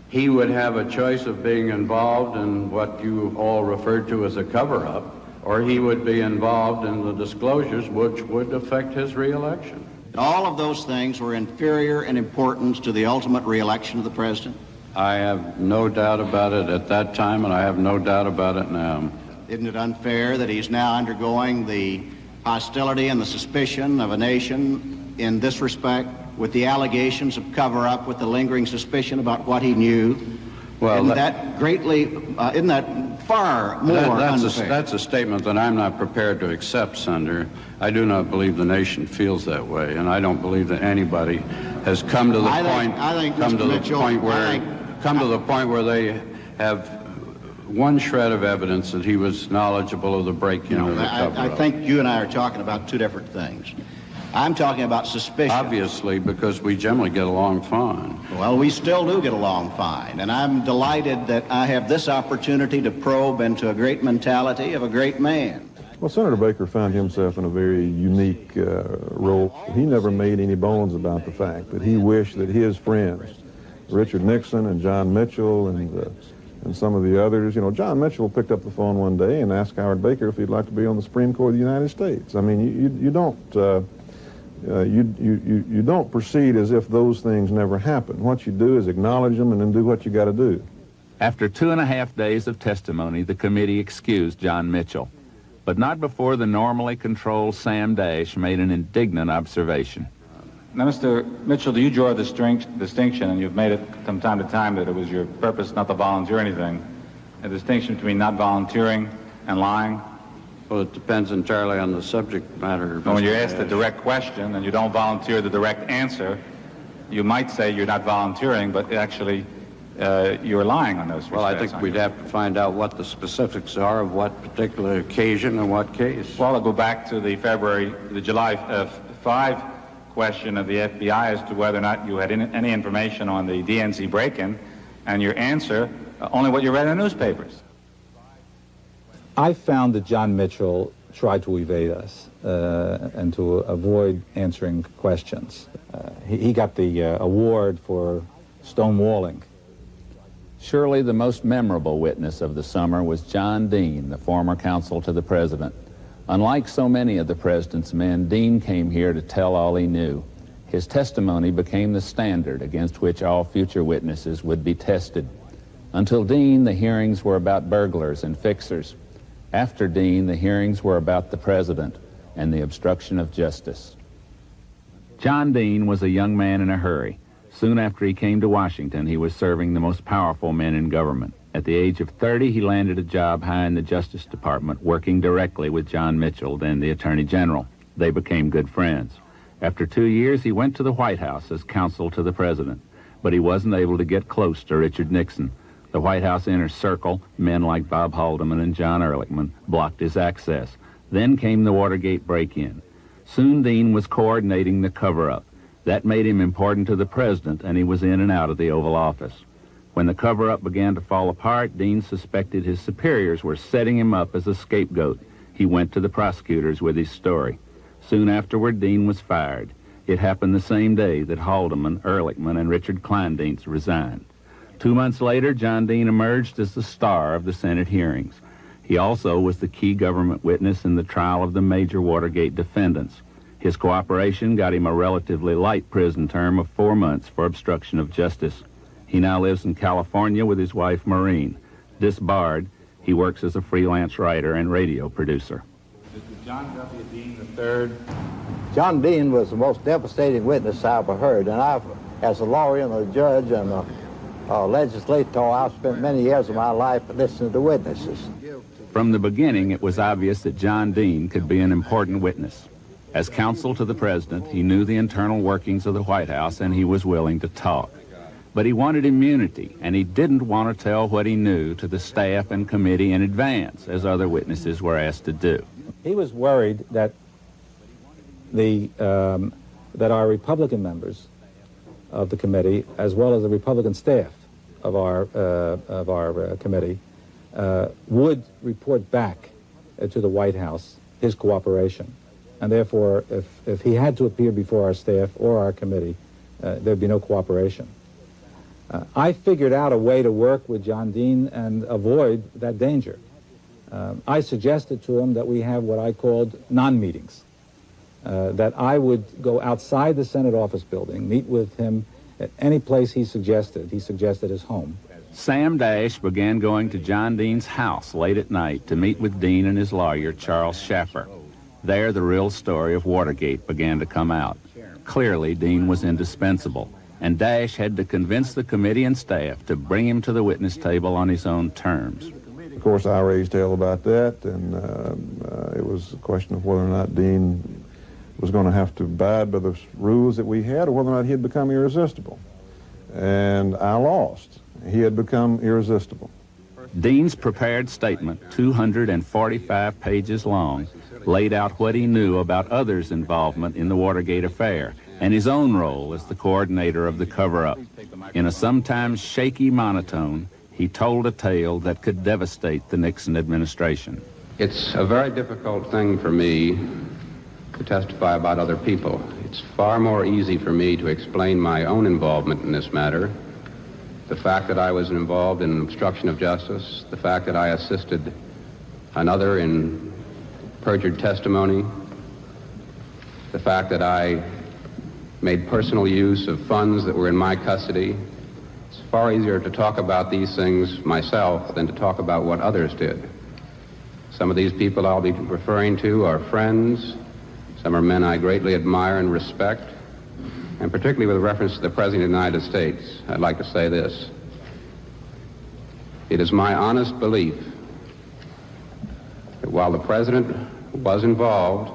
He would have a choice of being involved in what you all referred to as a cover-up, or he would be involved in the disclosures which would affect his reelection. All of those things were inferior in importance to the ultimate reelection of the president? I have no doubt about it at that time, and I have no doubt about it now. Isn't it unfair that he's now undergoing the hostility and the suspicion of a nation in this respect, with the allegations of cover-up, with the lingering suspicion about what he knew? Well, isn't that far more unfair? That's a statement that I'm not prepared to accept, Senator. I do not believe the nation feels that way, and I don't believe that anybody has come to the point where they have one shred of evidence that he was knowledgeable of the break-in or the cover-up. I think you and I are talking about two different things. I'm talking about suspicion. Obviously, because we generally get along fine. Well, we still do get along fine, and I'm delighted that I have this opportunity to probe into a great mentality of a great man. Well, Senator Baker found himself in a very unique role. He never made any bones about the fact that he wished that his friends, Richard Nixon and John Mitchell and some of the others, John Mitchell picked up the phone one day and asked Howard Baker if he'd like to be on the Supreme Court of the United States. I mean, you don't proceed as if those things never happen. What you do is acknowledge them and then do what you got to do. After 2.5 days of testimony, the committee excused John Mitchell, but not before the normally controlled Sam Dash made an indignant observation. Now, Mr. Mitchell, do you draw a distinction, and you've made it from time to time that it was your purpose not to volunteer anything, a distinction between not volunteering and lying? Well, it depends entirely on the subject matter. When you're asked a direct question and you don't volunteer the direct answer, you might say you're not volunteering, but actually you're lying on those respects. Well, I think we'd have to find out what the specifics are of what particular occasion and what case. Well, I'll go back to the July 5 question of the FBI as to whether or not you had any information on the DNC break-in, and your answer, only what you read in the newspapers. I found that John Mitchell tried to evade us and to avoid answering questions. He got the award for stonewalling. Surely the most memorable witness of the summer was John Dean, the former counsel to the president. Unlike so many of the president's men, Dean came here to tell all he knew. His testimony became the standard against which all future witnesses would be tested. Until Dean, the hearings were about burglars and fixers. After Dean, the hearings were about the president and the obstruction of justice. John Dean was a young man in a hurry. Soon after he came to Washington, he was serving the most powerful men in government. At the age of 30, he landed a job high in the Justice Department, working directly with John Mitchell, then the Attorney General. They became good friends. After 2 years, he went to the White House as counsel to the president, but he wasn't able to get close to Richard Nixon. The White House inner circle, men like Bob Haldeman and John Ehrlichman, blocked his access. Then came the Watergate break-in. Soon Dean was coordinating the cover-up. That made him important to the president, and he was in and out of the Oval Office. When the cover-up began to fall apart, Dean suspected his superiors were setting him up as a scapegoat. He went to the prosecutors with his story. Soon afterward, Dean was fired. It happened the same day that Haldeman, Ehrlichman, and Richard Kleindienst resigned. 2 months later, John Dean emerged as the star of the Senate hearings. He also was the key government witness in the trial of the major Watergate defendants. His cooperation got him a relatively light prison term of 4 months for obstruction of justice. He now lives in California with his wife, Maureen. Disbarred, he works as a freelance writer and radio producer. John W. Dean III. John Dean was the most devastating witness I ever heard, and I've, as a lawyer and a judge and a legislator, I've spent many years of my life listening to witnesses. From the beginning, it was obvious that John Dean could be an important witness. As counsel to the president, he knew the internal workings of the White House, and he was willing to talk. But he wanted immunity, and he didn't want to tell what he knew to the staff and committee in advance, as other witnesses were asked to do. He was worried that that our Republican members of the committee, as well as the Republican staff of our committee, would report back to the White House his cooperation. And therefore, if he had to appear before our staff or our committee, there'd be no cooperation. I figured out a way to work with John Dean and avoid that danger. I suggested to him that we have what I called non-meetings, that I would go outside the Senate office building, meet with him at any place he suggested. He suggested his home. Sam Dash began going to John Dean's house late at night to meet with Dean and his lawyer, Charles Schaffer. There, the real story of Watergate began to come out. Clearly, Dean was indispensable, and Dash had to convince the committee and staff to bring him to the witness table on his own terms. Of course, I raised hell about that, and it was a question of whether or not Dean was going to have to abide by the rules that we had, or whether or not he had become irresistible. And I lost. He had become irresistible. Dean's prepared statement, 245 pages long, laid out what he knew about others' involvement in the Watergate affair and his own role as the coordinator of the cover-up. In a sometimes shaky monotone, he told a tale that could devastate the Nixon administration. It's a very difficult thing for me to testify about other people. It's far more easy for me to explain my own involvement in this matter. The fact that I was involved in obstruction of justice, the fact that I assisted another in perjured testimony, the fact that I made personal use of funds that were in my custody. It's far easier to talk about these things myself than to talk about what others did. Some of these people I'll be referring to are friends. Some are men I greatly admire and respect. And particularly with reference to the President of the United States, I'd like to say this. It is my honest belief that while the President was involved,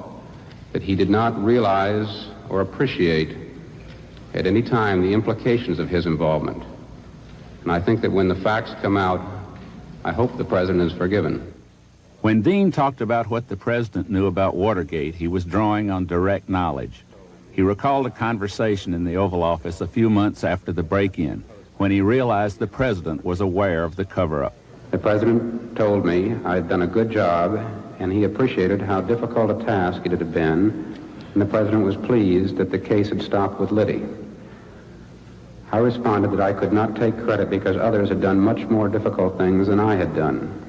that he did not realize or appreciate at any time the implications of his involvement. And I think that when the facts come out, I hope the President is forgiven. When Dean talked about what the President knew about Watergate, he was drawing on direct knowledge. He recalled a conversation in the Oval Office a few months after the break-in, when he realized the President was aware of the cover-up. The President told me I had done a good job, and he appreciated how difficult a task it had been, and the President was pleased that the case had stopped with Liddy. I responded that I could not take credit because others had done much more difficult things than I had done.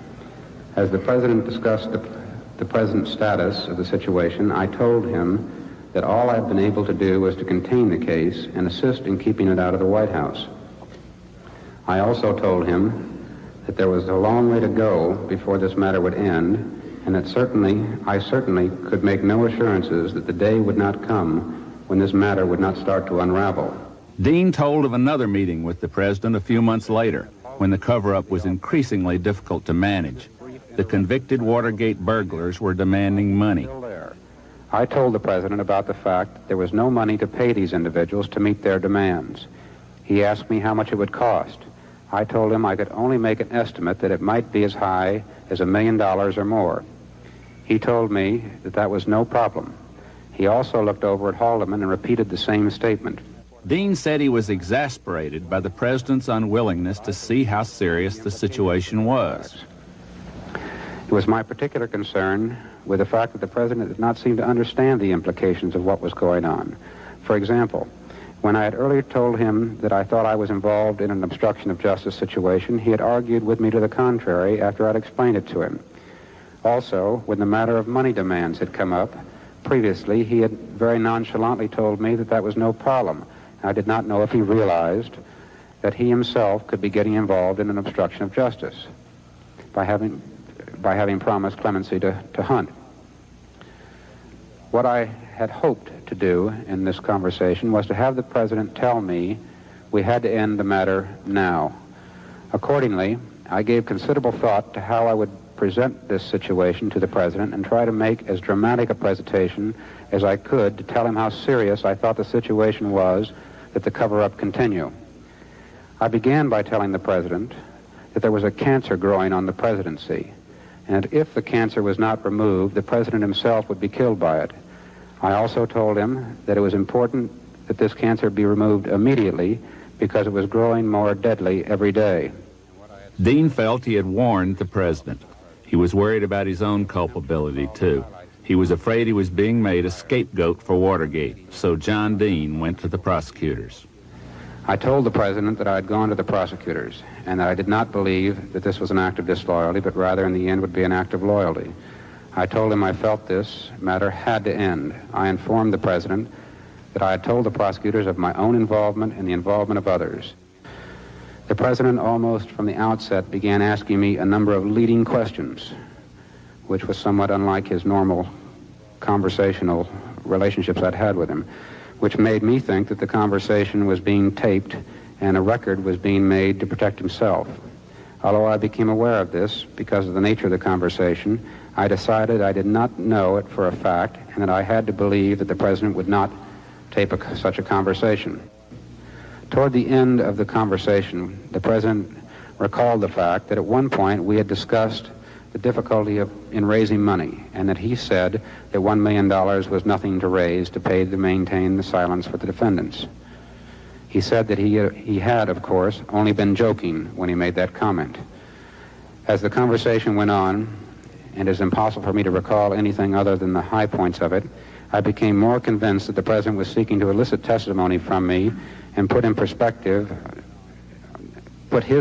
As the President discussed the President's status of the situation, I told him that all I'd been able to do was to contain the case and assist in keeping it out of the White House. I also told him that there was a long way to go before this matter would end, and that I certainly could make no assurances that the day would not come when this matter would not start to unravel. Dean told of another meeting with the president a few months later, when the cover-up was increasingly difficult to manage. The convicted Watergate burglars were demanding money. I told the president about the fact that there was no money to pay these individuals to meet their demands. He asked me how much it would cost. I told him I could only make an estimate that it might be as high as $1 million or more. He told me that that was no problem. He also looked over at Haldeman and repeated the same statement. Dean said he was exasperated by the president's unwillingness to see how serious the situation was. It was my particular concern with the fact that the president did not seem to understand the implications of what was going on. For example, when I had earlier told him that I thought I was involved in an obstruction of justice situation, he had argued with me to the contrary after I'd explained it to him. Also, when the matter of money demands had come up, previously he had very nonchalantly told me that that was no problem. I did not know if he realized that he himself could be getting involved in an obstruction of justice by having promised clemency to Hunt. What I had hoped to do in this conversation was to have the president tell me we had to end the matter now. Accordingly, I gave considerable thought to how I would present this situation to the president and try to make as dramatic a presentation as I could to tell him how serious I thought the situation was that the cover-up continue. I began by telling the president that there was a cancer growing on the presidency, and if the cancer was not removed, the president himself would be killed by it. I also told him that it was important that this cancer be removed immediately because it was growing more deadly every day. Dean felt he had warned the president. He was worried about his own culpability, too. He was afraid he was being made a scapegoat for Watergate, so John Dean went to the prosecutors. I told the president that I had gone to the prosecutors and that I did not believe that this was an act of disloyalty, but rather in the end would be an act of loyalty. I told him I felt this matter had to end. I informed the president that I had told the prosecutors of my own involvement and the involvement of others. The president almost from the outset began asking me a number of leading questions, which was somewhat unlike his normal conversational relationships I'd had with him, which made me think that the conversation was being taped and a record was being made to protect himself. Although I became aware of this because of the nature of the conversation, I decided I did not know it for a fact and that I had to believe that the president would not tape such a conversation. Toward the end of the conversation, the president recalled the fact that at one point we had discussed the difficulty in raising money, and that he said that $1 million was nothing to raise to pay to maintain the silence for the defendants. He said that he had, of course, only been joking when he made that comment. As the conversation went on, and it is impossible for me to recall anything other than the high points of it, I became more convinced that the president was seeking to elicit testimony from me and put his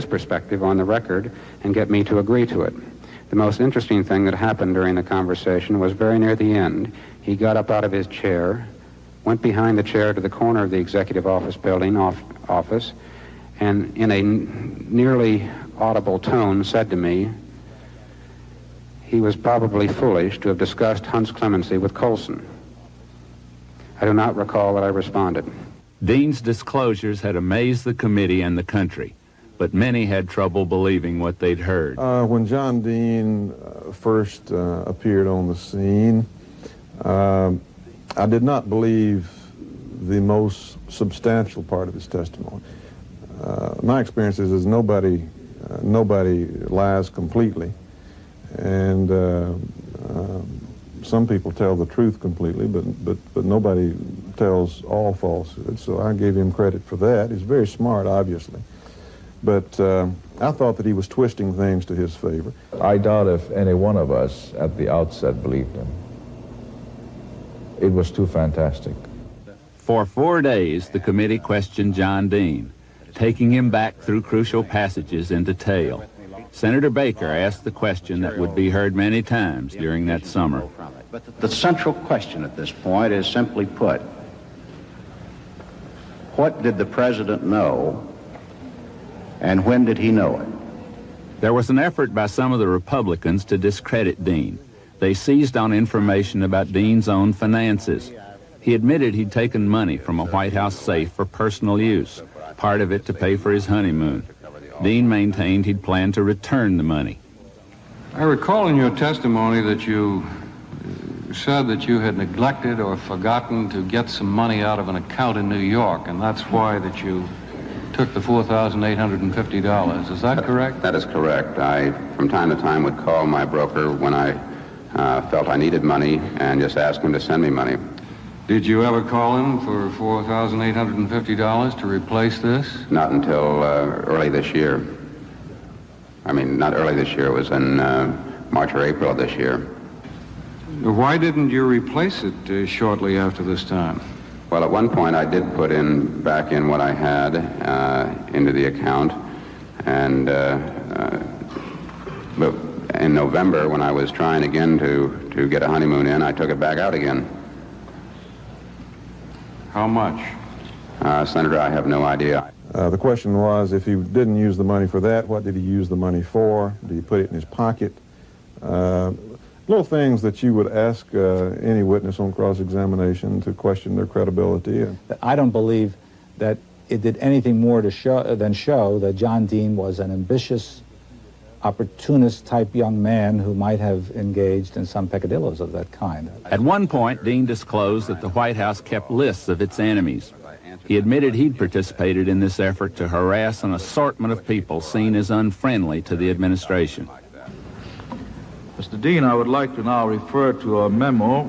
perspective on the record and get me to agree to it. The most interesting thing that happened during the conversation was very near the end. He got up out of his chair, went behind the chair to the corner of the executive office building office, and in a nearly audible tone said to me, he was probably foolish to have discussed Hunt's clemency with Colson. I do not recall that I responded. Dean's disclosures had amazed the committee and the country, but many had trouble believing what they'd heard. When John Dean first appeared on the scene, I did not believe the most substantial part of his testimony. My experience is nobody lies completely, and some people tell the truth completely, but nobody tells all falsehood. So I gave him credit for that. He's very smart, obviously. But I thought that he was twisting things to his favor. I doubt if any one of us at the outset believed him. It was too fantastic. For 4 days, the committee questioned John Dean, taking him back through crucial passages in detail. Senator Baker asked the question that would be heard many times during that summer. But the central question at this point is simply put, what did the president know, and when did he know it? There was an effort by some of the Republicans to discredit Dean, They seized on information about Dean's own finances. He admitted he'd taken money from a White House safe for personal use, part of it to pay for his honeymoon. Dean maintained he'd planned to return the money. I recall in your testimony that you said that you had neglected or forgotten to get some money out of an account in New York, and that's why that you took the $4,850. Is that correct? That is correct. I, from time to time, would call my broker when I felt I needed money and just ask him to send me money. Did you ever call him for $4,850 to replace this? Not until early this year. I mean, not early this year. It was in March or April of this year. Why didn't you replace it shortly after this time? Well, at one point I did put back in what I had into the account, and but in November, when I was trying again to get a honeymoon in, I took it back out again. How much? Senator, I have no idea. The question was, if he didn't use the money for that, what did he use the money for? Did he put it in his pocket? Little things that you would ask any witness on cross-examination to question their credibility. I don't believe that it did anything more to show that John Dean was an ambitious, opportunist-type young man who might have engaged in some peccadillos of that kind. At one point, Dean disclosed that the White House kept lists of its enemies. He admitted he'd participated in this effort to harass an assortment of people seen as unfriendly to the administration. Mr. Dean, I would like to now refer to a memo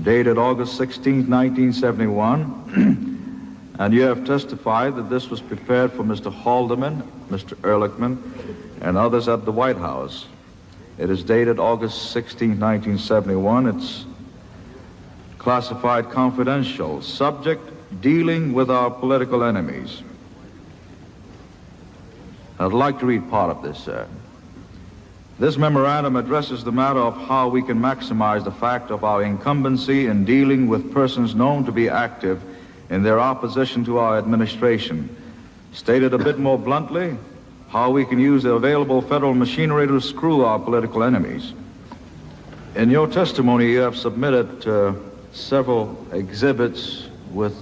dated August 16, 1971, and you have testified that this was prepared for Mr. Haldeman, Mr. Ehrlichman, and others at the White House. It is dated August 16, 1971. It's classified confidential. Subject, dealing with our political enemies. I'd like to read part of this, sir. This memorandum addresses the matter of how we can maximize the fact of our incumbency in dealing with persons known to be active in their opposition to our administration. Stated a bit more bluntly, how we can use the available federal machinery to screw our political enemies. In your testimony, you have submitted several exhibits with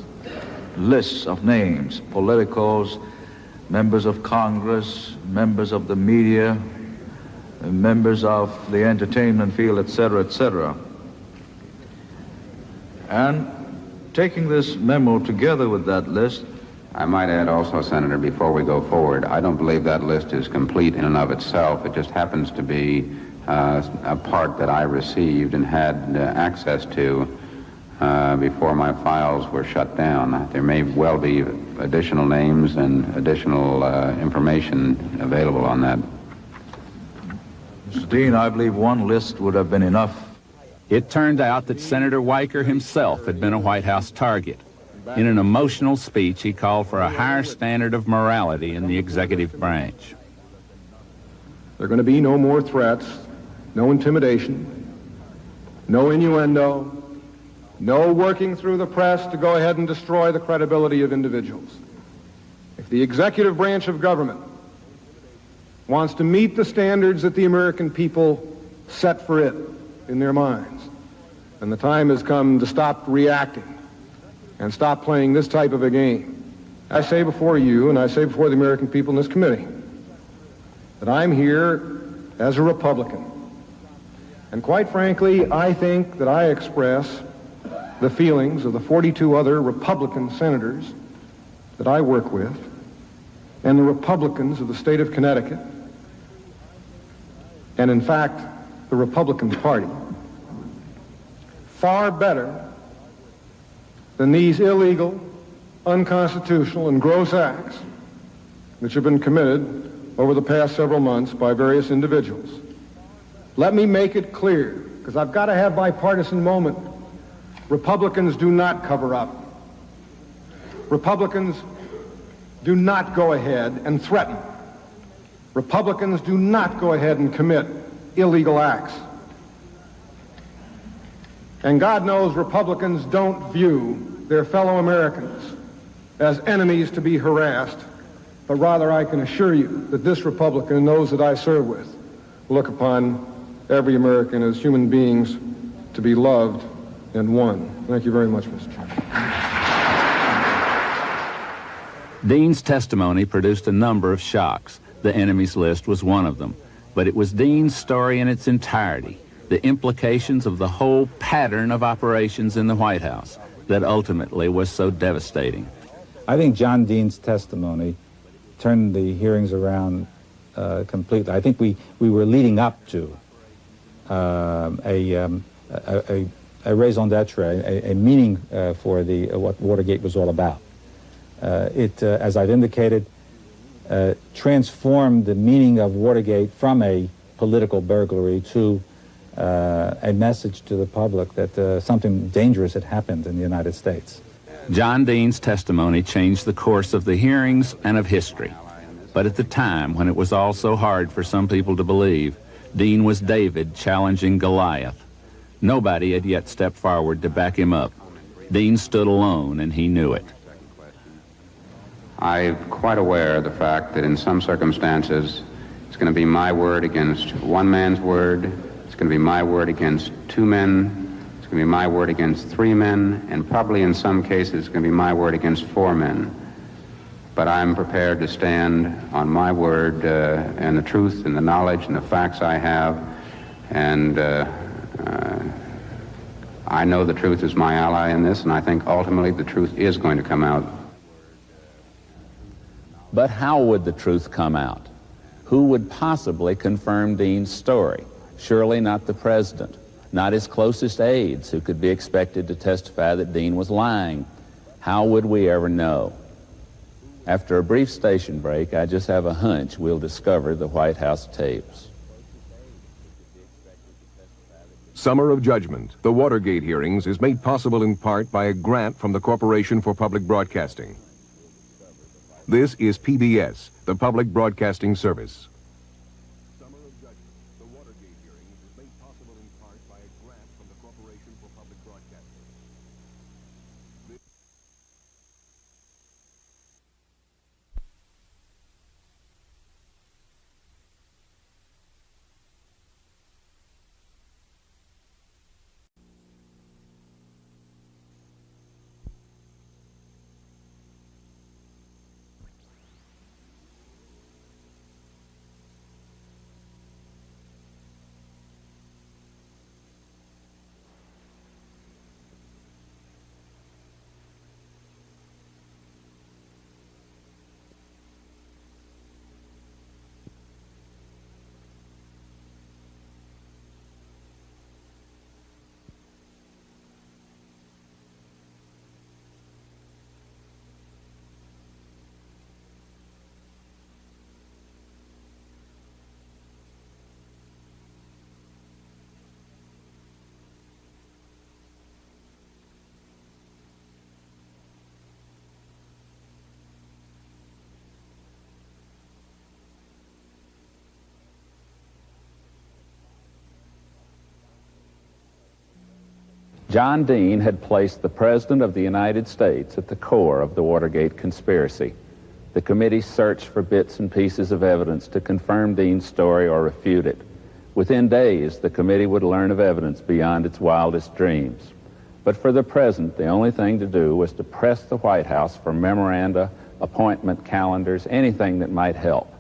lists of names, politicos, members of Congress, members of the media, members of the entertainment field, etc., etc. And taking this memo together with that list, I might add also, Senator, before we go forward, I don't believe that list is complete in and of itself. It just happens to be a part that I received and had access to before my files were shut down. There may well be additional names and additional information available on that. Mr. Dean, I believe one list would have been enough. It turned out that Senator Weicker himself had been a White House target. In an emotional speech, he called for a higher standard of morality in the executive branch. There are going to be no more threats, no intimidation, no innuendo, no working through the press to go ahead and destroy the credibility of individuals. If the executive branch of government wants to meet the standards that the American people set for it in their minds, and the time has come to stop reacting and stop playing this type of a game. I say before you, and I say before the American people in this committee, that I'm here as a Republican. And quite frankly, I think that I express the feelings of the 42 other Republican senators that I work with, and the Republicans of the state of Connecticut, and in fact, the Republican Party, far better than these illegal, unconstitutional, and gross acts which have been committed over the past several months by various individuals. Let me make it clear, because I've got to have bipartisan moment. Republicans do not cover up. Republicans do not go ahead and threaten. Republicans do not go ahead and commit illegal acts. And God knows Republicans don't view their fellow Americans as enemies to be harassed, but rather I can assure you that this Republican and those that I serve with look upon every American as human beings to be loved and won. Thank you very much, Mr. Chairman. Dean's testimony produced a number of shocks. The enemy's list was one of them. But it was Dean's story in its entirety, the implications of the whole pattern of operations in the White House, that ultimately was so devastating. I think John Dean's testimony turned the hearings around completely. I think we were leading up to a raison d'etre, a meaning for what Watergate was all about. It, as I've indicated, transformed the meaning of Watergate from a political burglary to a message to the public that something dangerous had happened in the United States. John Dean's testimony changed the course of the hearings and of history. But at the time, when it was all so hard for some people to believe, Dean was David challenging Goliath. Nobody had yet stepped forward to back him up. Dean stood alone, and he knew it. I'm quite aware of the fact that in some circumstances, it's going to be my word against one man's word. It's going to be my word against two men. It's going to be my word against three men. And probably in some cases, it's going to be my word against four men. But I'm prepared to stand on my word and the truth and the knowledge and the facts I have. And I know the truth is my ally in this, and I think ultimately the truth is going to come out. But how would the truth come out? Who would possibly confirm Dean's story? Surely not the president, not his closest aides who could be expected to testify that Dean was lying. How would we ever know? After a brief station break, I just have a hunch we'll discover the White House tapes. Summer of Judgment, the Watergate hearings, is made possible in part by a grant from the Corporation for Public Broadcasting. This is PBS, the Public Broadcasting Service. Summer of Judgment, the Watergate hearings, is made possible in part by a grant from the Corporation for Public Broadcasting. John Dean had placed the President of the United States at the core of the Watergate conspiracy. The committee searched for bits and pieces of evidence to confirm Dean's story or refute it. Within days, the committee would learn of evidence beyond its wildest dreams. But for the present, the only thing to do was to press the White House for memoranda, appointment calendars, anything that might help.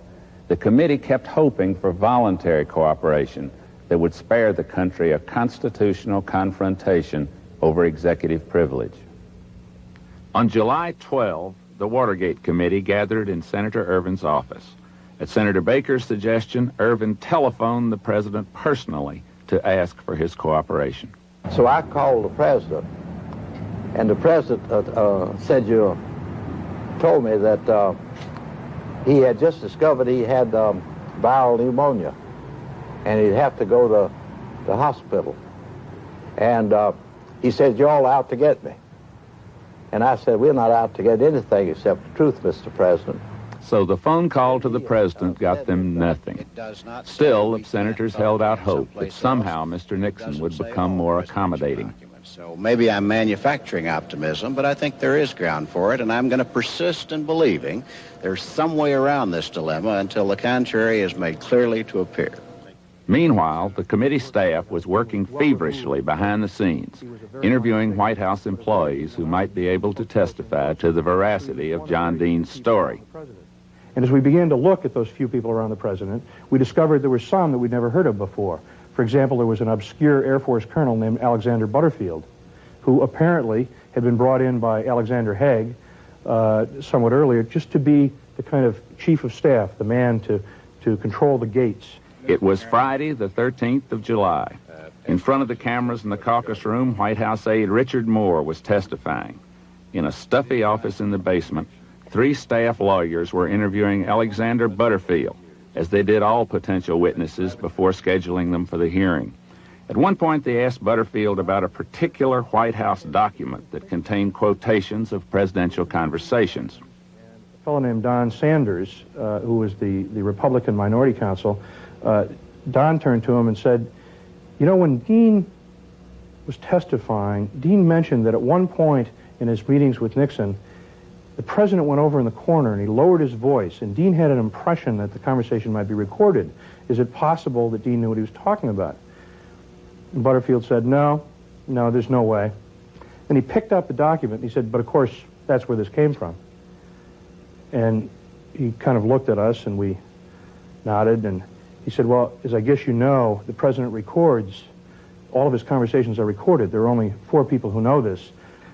The committee kept hoping for voluntary cooperation that would spare the country a constitutional confrontation over executive privilege. On July 12, the Watergate Committee gathered in Senator Ervin's office. At Senator Baker's suggestion, Ervin telephoned the president personally to ask for his cooperation. So I called the president, and the president told me that he had just discovered he had viral pneumonia, and he'd have to go to the hospital. And he said, "You're all out to get me." And I said, "We're not out to get anything except the truth, Mr. President." So the phone call to the president got them nothing. Still, the senators held out hope that somehow Mr. Nixon would become more accommodating. So maybe I'm manufacturing optimism, but I think there is ground for it, and I'm going to persist in believing there's some way around this dilemma until the contrary is made clearly to appear. Meanwhile, the committee staff was working feverishly behind the scenes, interviewing White House employees who might be able to testify to the veracity of John Dean's story. And as we began to look at those few people around the president, we discovered there were some that we'd never heard of before. For example, there was an obscure Air Force colonel named Alexander Butterfield, who apparently had been brought in by Alexander Haig somewhat earlier just to be the kind of chief of staff, the man to control the gates. It was Friday, the 13th of July. In front of the cameras in the caucus room, White House aide Richard Moore was testifying. In a stuffy office in the basement, 3 staff lawyers were interviewing Alexander Butterfield, as they did all potential witnesses before scheduling them for the hearing. At one point, they asked Butterfield about a particular White House document that contained quotations of presidential conversations. A fellow named Don Sanders, who was the Republican minority counsel, Don turned to him and said, you know, when Dean was testifying, Dean mentioned that at one point in his meetings with Nixon, the president went over in the corner and he lowered his voice, and Dean had an impression that the conversation might be recorded. Is it possible that Dean knew what he was talking about? And Butterfield said, no, there's no way. And he picked up the document and he said, but of course, that's where this came from. And he kind of looked at us and we nodded, and he said, well, as I guess you know, the president records, all of his conversations are recorded. There are only 4 people who know this.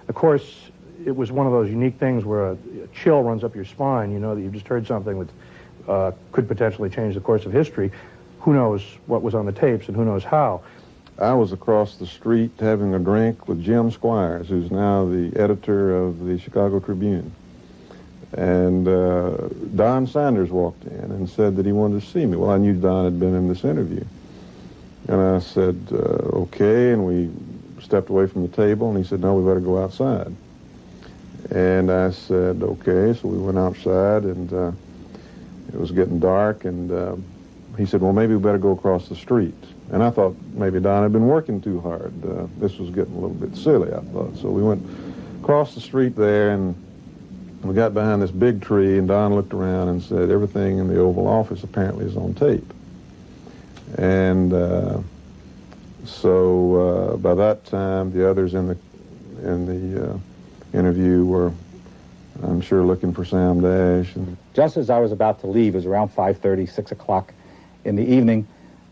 Of course, it was one of those unique things where a chill runs up your spine. You know that you've just heard something that could potentially change the course of history. Who knows what was on the tapes and who knows how. I was across the street having a drink with Jim Squires, who's now the editor of the Chicago Tribune. And Don Sanders walked in and said that he wanted to see me. Well, I knew Don had been in this interview. And I said, okay, and we stepped away from the table, and he said, no, we better go outside. And I said, okay, so we went outside, and it was getting dark, and he said, well, maybe we better go across the street. And I thought maybe Don had been working too hard. This was getting a little bit silly, I thought. So we went across the street there, and we got behind this big tree, and Don looked around and said, everything in the Oval Office apparently is on tape. And so by that time, the others in the interview were, I'm sure, looking for Sam Dash. And just as I was about to leave, it was around 5:30, 6 o'clock in the evening,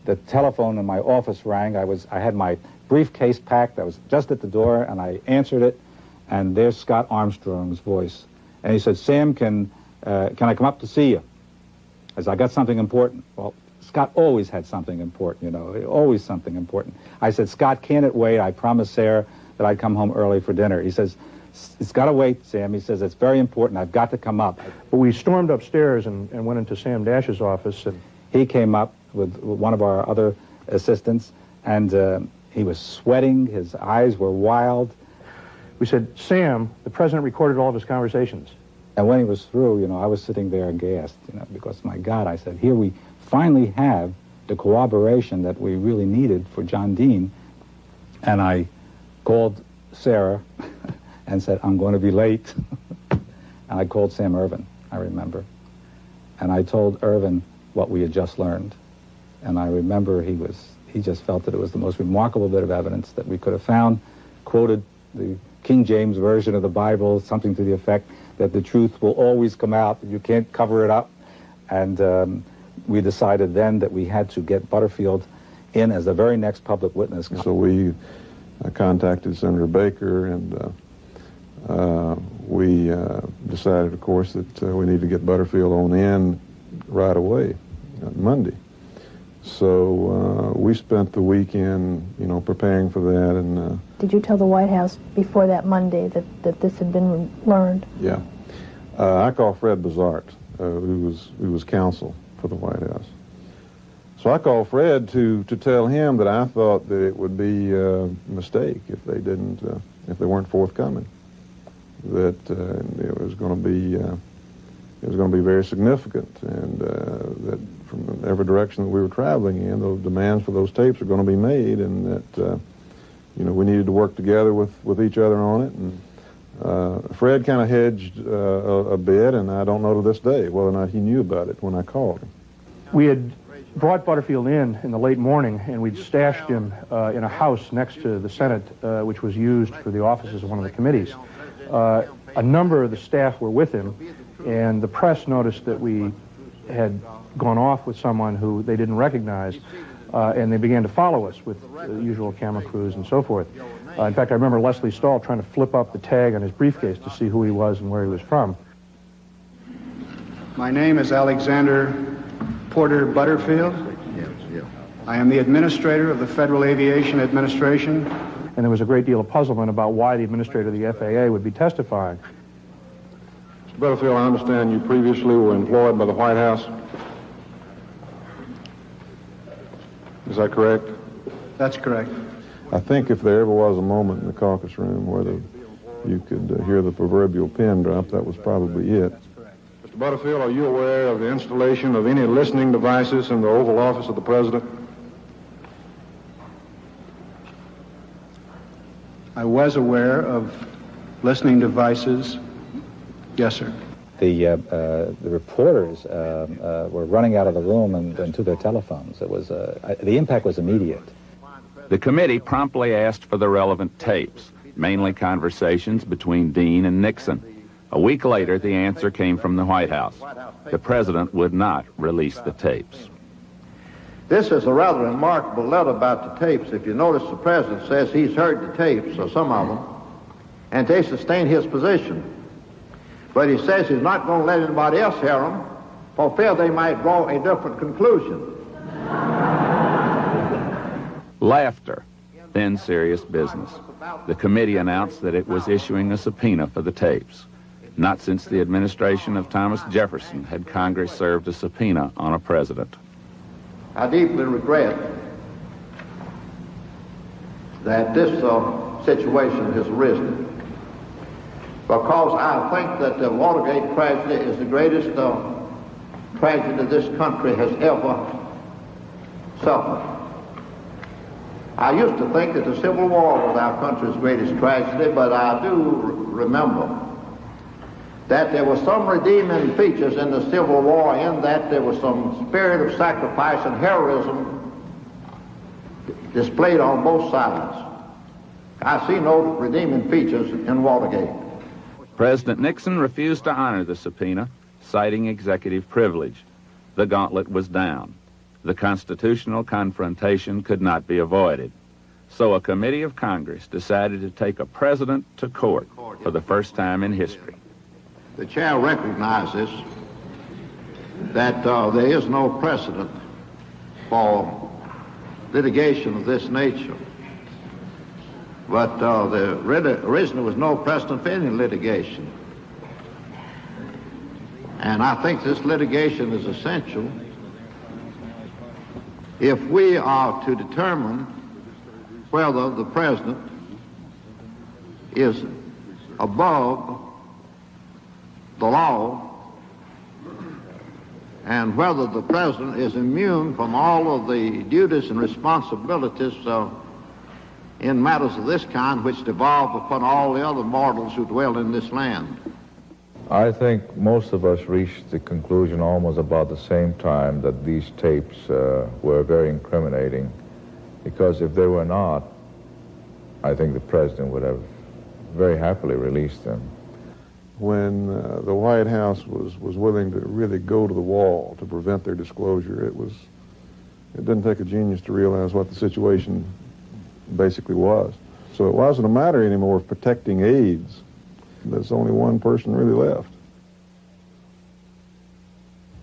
the telephone in my office rang. I had my briefcase packed. I was just at the door, and I answered it, and there's Scott Armstrong's voice. And he said, Sam, can I come up to see you? I said, I got something important. Well, Scott always had something important, you know, always something important. I said, Scott, can't it wait? I promised Sarah that I'd come home early for dinner. He says, it's got to wait, Sam. He says, it's very important. I've got to come up. But we stormed upstairs and went into Sam Dash's office. And he came up with one of our other assistants, and he was sweating. His eyes were wild. We said, Sam, the president recorded all of his conversations. And when he was through, you know, I was sitting there aghast, you know, because, my God, I said, here we finally have the corroboration that we really needed for John Dean. And I called Sarah and said, I'm going to be late. And I called Sam Ervin, I remember. And I told Ervin what we had just learned. And I remember he just felt that it was the most remarkable bit of evidence that we could have found, quoted the King James Version of the Bible, something to the effect that the truth will always come out, that you can't cover it up. And we decided then that we had to get Butterfield in as the very next public witness. So we contacted Senator Baker, and we decided, of course, that we need to get Butterfield on in right away, on Monday. So we spent the weekend, you know, preparing for that. And did you tell the White House before that Monday that this had been learned? Yeah. I called Fred Bazart, who was counsel for the White House. So I called Fred to tell him that I thought that it would be a mistake if they didn't, if they weren't forthcoming. That it was going to be very significant, and that from every direction that we were traveling in, those demands for those tapes are going to be made, and that you know, we needed to work together with each other on it. And Fred kind of hedged a bit, and I don't know to this day whether or not he knew about it when I called him. We had brought Butterfield in the late morning, and we'd stashed him in a house next to the Senate, which was used for the offices of one of the committees. A number of the staff were with him, and the press noticed that we had gone off with someone who they didn't recognize, and they began to follow us with the usual camera crews and so forth. In fact, I remember Leslie Stahl trying to flip up the tag on his briefcase to see who he was and where he was from. My name is Alexander Butterfield. I am the administrator of the Federal Aviation Administration. And there was a great deal of puzzlement about why the administrator of the FAA would be testifying. Mr. Butterfield, I understand you previously were employed by the White House. Is that correct? That's correct. I think if there ever was a moment in the caucus room where you could hear the proverbial pin drop, that was probably it. Mr. Butterfield, are you aware of the installation of any listening devices in the Oval Office of the President? I was aware of listening devices. Yes, sir. The reporters were running out of the room and to their telephones. It was the impact was immediate. The committee promptly asked for the relevant tapes, mainly conversations between Dean and Nixon. A week later, the answer came from the White House. The president would not release the tapes. This is a rather remarkable letter about the tapes. If you notice, the president says he's heard the tapes, or some of them, and they sustain his position. But he says he's not going to let anybody else hear them, for fear they might draw a different conclusion. Laughter, then serious business. The committee announced that it was issuing a subpoena for the tapes. Not since the administration of Thomas Jefferson had Congress served a subpoena on a president. I deeply regret that this situation has arisen, because I think that the Watergate tragedy is the greatest tragedy this country has ever suffered. I used to think that the Civil War was our country's greatest tragedy, but I do remember that there were some redeeming features in the Civil War, in that there was some spirit of sacrifice and heroism displayed on both sides. I see no redeeming features in Watergate. President Nixon refused to honor the subpoena, citing executive privilege. The gauntlet was down. The constitutional confrontation could not be avoided. So a committee of Congress decided to take a president to court for the first time in history. The chair recognizes that there is no precedent for litigation of this nature. But there originally was no precedent for any litigation. And I think this litigation is essential if we are to determine whether the president is above the law and whether the president is immune from all of the duties and responsibilities in matters of this kind which devolve upon all the other mortals who dwell in this land. I think most of us reached the conclusion almost about the same time that these tapes were very incriminating, because if they were not, I think the president would have very happily released them. When the White House was willing to really go to the wall to prevent their disclosure, it didn't take a genius to realize what the situation basically was. So it wasn't a matter anymore of protecting aides. There's only one person really left.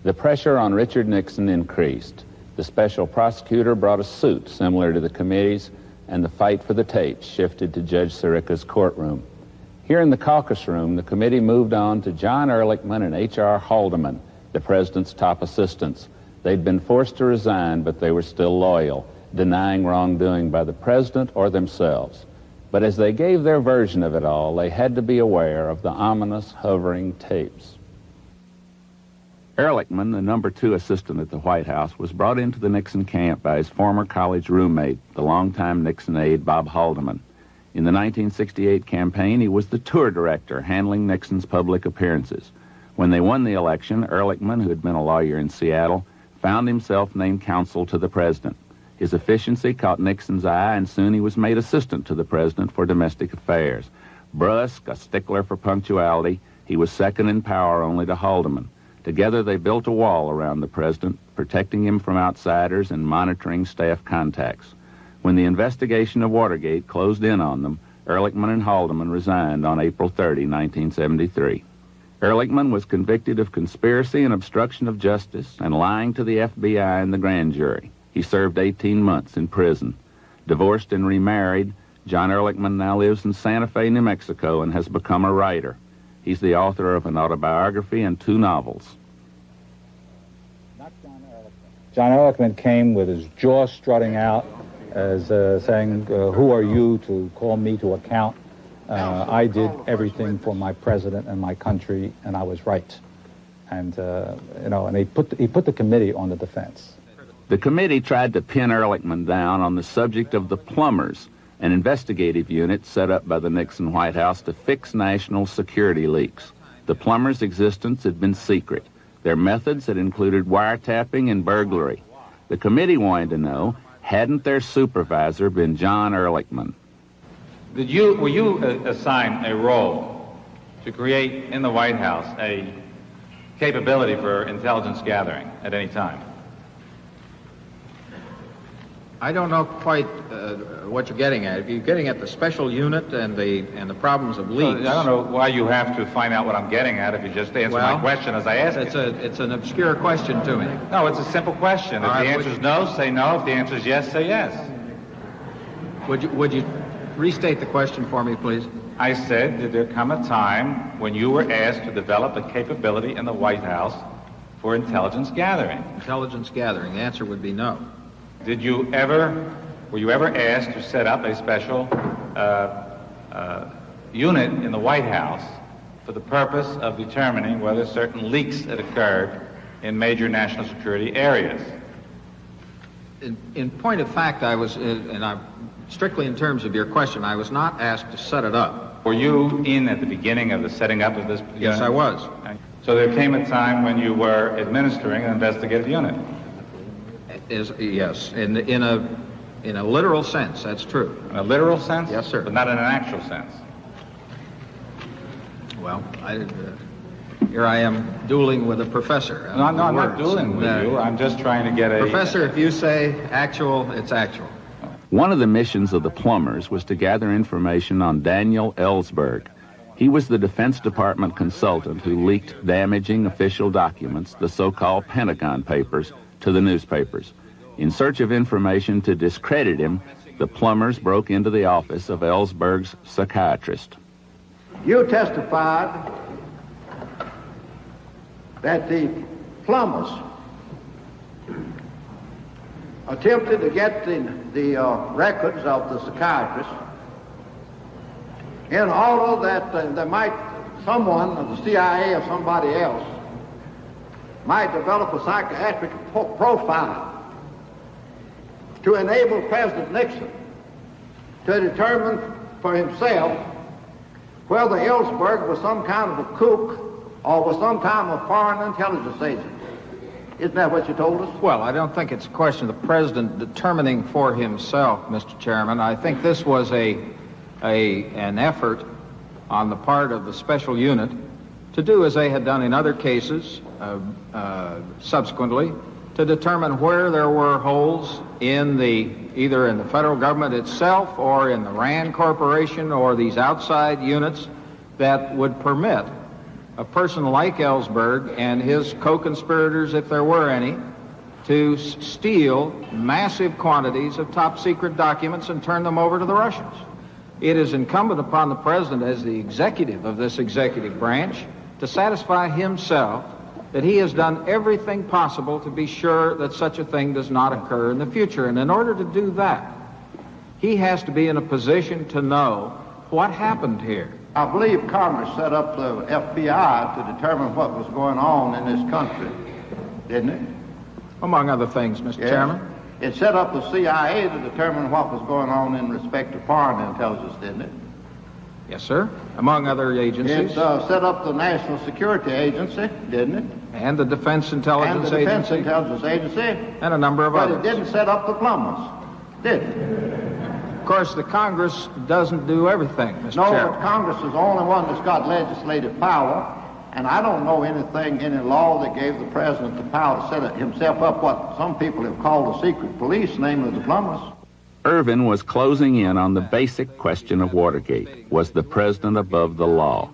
The pressure on Richard Nixon increased. The special prosecutor brought a suit similar to the committee's, and the fight for the tapes shifted to Judge Sirica's courtroom. Here in the caucus room, the committee moved on to John Ehrlichman and H.R. Haldeman, the president's top assistants. They'd been forced to resign, but they were still loyal, denying wrongdoing by the president or themselves. But as they gave their version of it all, they had to be aware of the ominous hovering tapes. Ehrlichman, the number 2 assistant at the White House, was brought into the Nixon camp by his former college roommate, the longtime Nixon aide Bob Haldeman. In the 1968 campaign, he was the tour director, handling Nixon's public appearances. When they won the election, Ehrlichman, who had been a lawyer in Seattle, found himself named counsel to the president. His efficiency caught Nixon's eye, and soon he was made assistant to the president for domestic affairs. Brusque, a stickler for punctuality, he was second in power only to Haldeman. Together they built a wall around the president, protecting him from outsiders and monitoring staff contacts. When the investigation of Watergate closed in on them, Ehrlichman and Haldeman resigned on April 30, 1973. Ehrlichman was convicted of conspiracy and obstruction of justice and lying to the FBI and the grand jury. He served 18 months in prison. Divorced and remarried, John Ehrlichman now lives in Santa Fe, New Mexico, and has become a writer. He's the author of an autobiography and 2 novels. John Ehrlichman came with his jaw strutting out as saying, who are you to call me to account? I did everything for my president and my country, and I was right. And, and he put the committee on the defense. The committee tried to pin Ehrlichman down on the subject of the plumbers, an investigative unit set up by the Nixon White House to fix national security leaks. The plumbers' existence had been secret. Their methods had included wiretapping and burglary. The committee wanted to know, hadn't their supervisor been John Ehrlichman? Were you assigned a role to create in the White House a capability for intelligence gathering at any time? I don't know quite what you're getting at. If you're getting at the special unit and the problems of leaks. I don't know why you have to find out what I'm getting at if you just answer my question as I ask it. It's an obscure question to me. No, it's a simple question. If the answer is no, say no. If the answer is yes, say yes. Would you restate the question for me, please? I said, did there come a time when you were asked to develop a capability in the White House for intelligence gathering? Intelligence gathering. The answer would be no. Were you ever asked to set up a special unit in the White House for the purpose of determining whether certain leaks had occurred in major national security areas? In point of fact, I was, strictly in terms of your question, I was not asked to set it up. Were you in at the beginning of the setting up of this unit? Yes, I was. So there came a time when you were administering an investigative unit? Yes, in a literal sense, that's true. In a literal sense? Yes, sir. But not in an actual sense? Well, here I am dueling with a professor. No, I'm not dueling with you. I'm just trying to get a... Professor, if you say actual, it's actual. One of the missions of the plumbers was to gather information on Daniel Ellsberg. He was the Defense Department consultant who leaked damaging official documents, the so-called Pentagon Papers, to the newspapers. In search of information to discredit him, the plumbers broke into the office of Ellsberg's psychiatrist. You testified that the plumbers attempted to get the records of the psychiatrist in order that someone of the CIA or somebody else might develop a psychiatric profile to enable President Nixon to determine for himself whether Ellsberg was some kind of a kook or was some kind of foreign intelligence agent. Isn't that what you told us? Well, I don't think it's a question of the President determining for himself, Mr. Chairman. I think this was an effort on the part of the special unit to do as they had done in other cases subsequently, to determine where there were holes either in the federal government itself or in the RAND Corporation or these outside units that would permit a person like Ellsberg and his co-conspirators, if there were any, to steal massive quantities of top-secret documents and turn them over to the Russians. It is incumbent upon the President as the executive of this executive branch to satisfy himself that he has done everything possible to be sure that such a thing does not occur in the future. And in order to do that, he has to be in a position to know what happened here. I believe Congress set up the FBI to determine what was going on in this country, didn't it? Among other things, Mr. Chairman. It set up the CIA to determine what was going on in respect to foreign intelligence, didn't it? Yes, sir. Among other agencies. It set up the National Security Agency, didn't it? And the Defense Intelligence Agency. And the Defense Intelligence Agency. And a number of others. But it didn't set up the plumbers, did it? Of course, the Congress doesn't do everything, Mr. No, Chairman. but Congress is the only one that's got legislative power. And I don't know anything, any law that gave the president the power to set himself up what some people have called a secret police, namely the plumbers. Ervin was closing in on the basic question of Watergate. Was the president above the law?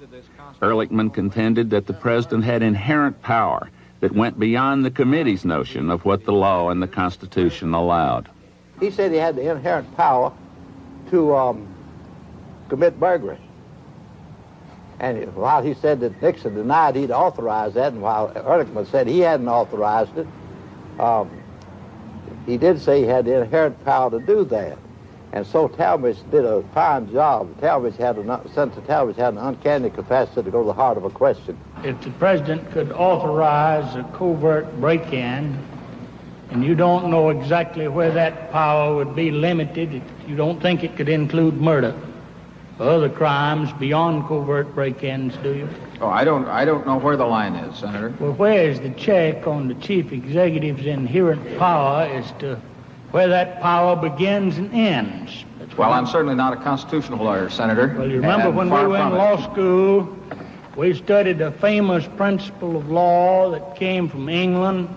Ehrlichman contended that the president had inherent power that went beyond the committee's notion of what the law and the Constitution allowed. He said he had the inherent power to commit burglary. And while he said that Nixon denied he'd authorized that, and while Ehrlichman said he hadn't authorized it, he did say he had the inherent power to do that. And so Talmadge did a fine job. Senator Talmadge had an uncanny capacity to go to the heart of a question. If the president could authorize a covert break-in, and you don't know exactly where that power would be limited, you don't think it could include murder or other crimes beyond covert break-ins, do you? Oh, I don't know where the line is, Senator. Well, where is the check on the chief executive's inherent power as to where that power begins and ends? Well, I'm certainly not a constitutional lawyer, Senator. Well, you remember when we were in law school, we studied a famous principle of law that came from England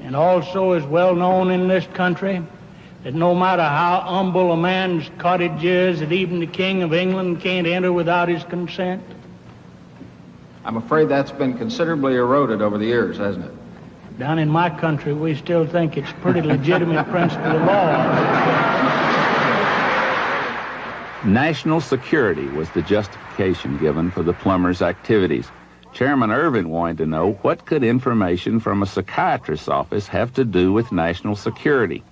and also is well known in this country, that no matter how humble a man's cottage is, that even the King of England can't enter without his consent? I'm afraid that's been considerably eroded over the years, hasn't it? Down in my country, we still think it's a pretty legitimate principle of law. National security was the justification given for the plumbers' activities. Chairman Ervin wanted to know, what could information from a psychiatrist's office have to do with national security?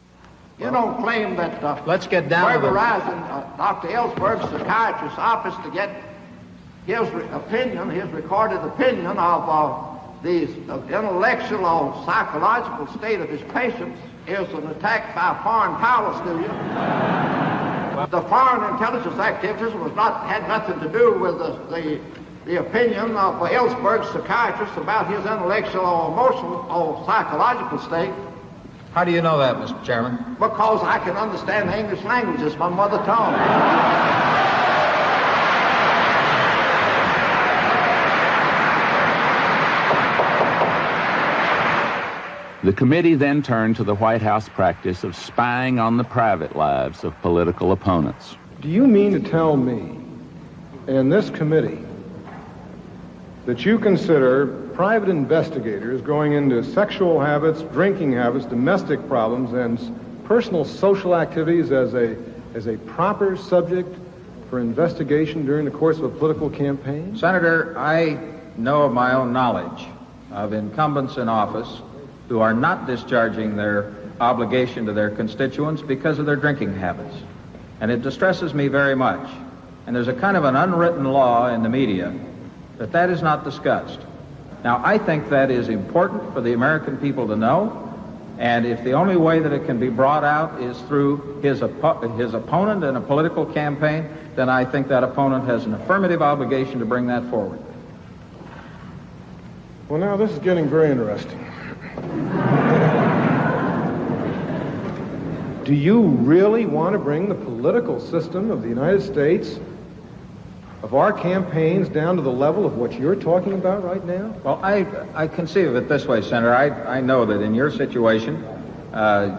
You don't claim that let's get down to burglarizing Dr. Ellsberg's psychiatrist's office to get his opinion, his recorded opinion of the intellectual or psychological state of his patients is an attack by foreign powers, do you? The foreign intelligence activities had nothing to do with the opinion of Ellsberg's psychiatrist about his intellectual or emotional or psychological state. How do you know that, Mr. Chairman? Because I can understand the English language. It's my mother tongue. The committee then turned to the White House practice of spying on the private lives of political opponents. Do you mean to tell me, in this committee, that you consider private investigators going into sexual habits, drinking habits, domestic problems, and personal social activities as a proper subject for investigation during the course of a political campaign? Senator, I know of my own knowledge of incumbents in office who are not discharging their obligation to their constituents because of their drinking habits. And it distresses me very much. And there's a kind of an unwritten law in the media that is not discussed. Now, I think that is important for the American people to know, and if the only way that it can be brought out is through his opponent in a political campaign, then I think that opponent has an affirmative obligation to bring that forward. Well, now, this is getting very interesting. Do you really want to bring the political system of the United States, of our campaigns, down to the level of what you're talking about right now? Well, I conceive of it this way, Senator. I know that in your situation,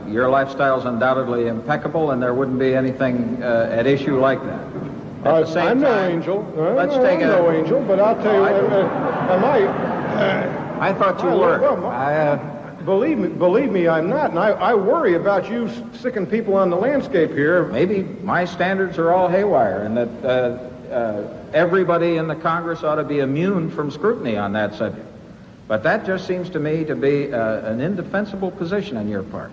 your lifestyle's undoubtedly impeccable, and there wouldn't be anything at issue like that. At the same I'm time, no angel. I'm no angel, but I'll tell you what, I thought you were. Believe me, I'm not, and I worry about you sicking people on the landscape here. Maybe my standards are all haywire, and that everybody in the Congress ought to be immune from scrutiny on that subject. But that just seems to me to be an indefensible position on your part.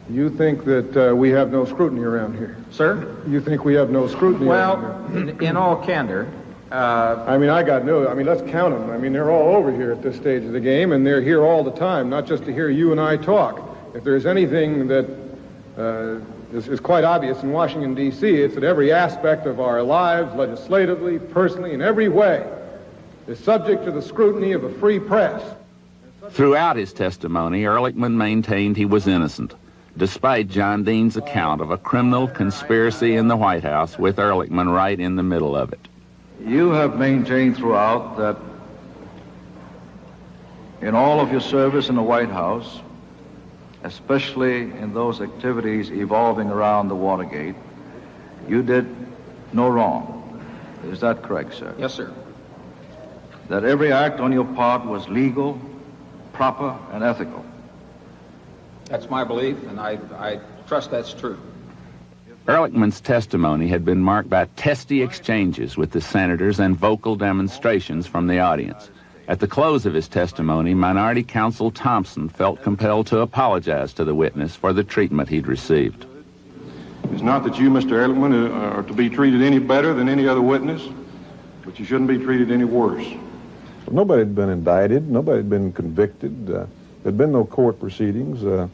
You think that we have no scrutiny around here? Sir? You think we have no scrutiny around here? In all candor, let's count them. They're all over here at this stage of the game, and they're here all the time, not just to hear you and I talk. If there's anything that is quite obvious in Washington, D.C. It's that every aspect of our lives, legislatively, personally, in every way, is subject to the scrutiny of a free press. Throughout his testimony, Ehrlichman maintained he was innocent, despite John Dean's account of a criminal conspiracy in the White House with Ehrlichman right in the middle of it. You have maintained throughout that in all of your service in the White House, especially in those activities evolving around the Watergate, you did no wrong. Is that correct, sir? Yes, sir. That every act on your part was legal, proper, and ethical. That's my belief, and I trust that's true. Ehrlichman's testimony had been marked by testy exchanges with the senators and vocal demonstrations from the audience. At the close of his testimony, Minority Counsel Thompson felt compelled to apologize to the witness for the treatment he'd received. It's not that you, Mr. Ehrlichman, are to be treated any better than any other witness, but you shouldn't be treated any worse. Nobody had been indicted. Nobody had been convicted. There had been no court proceedings. It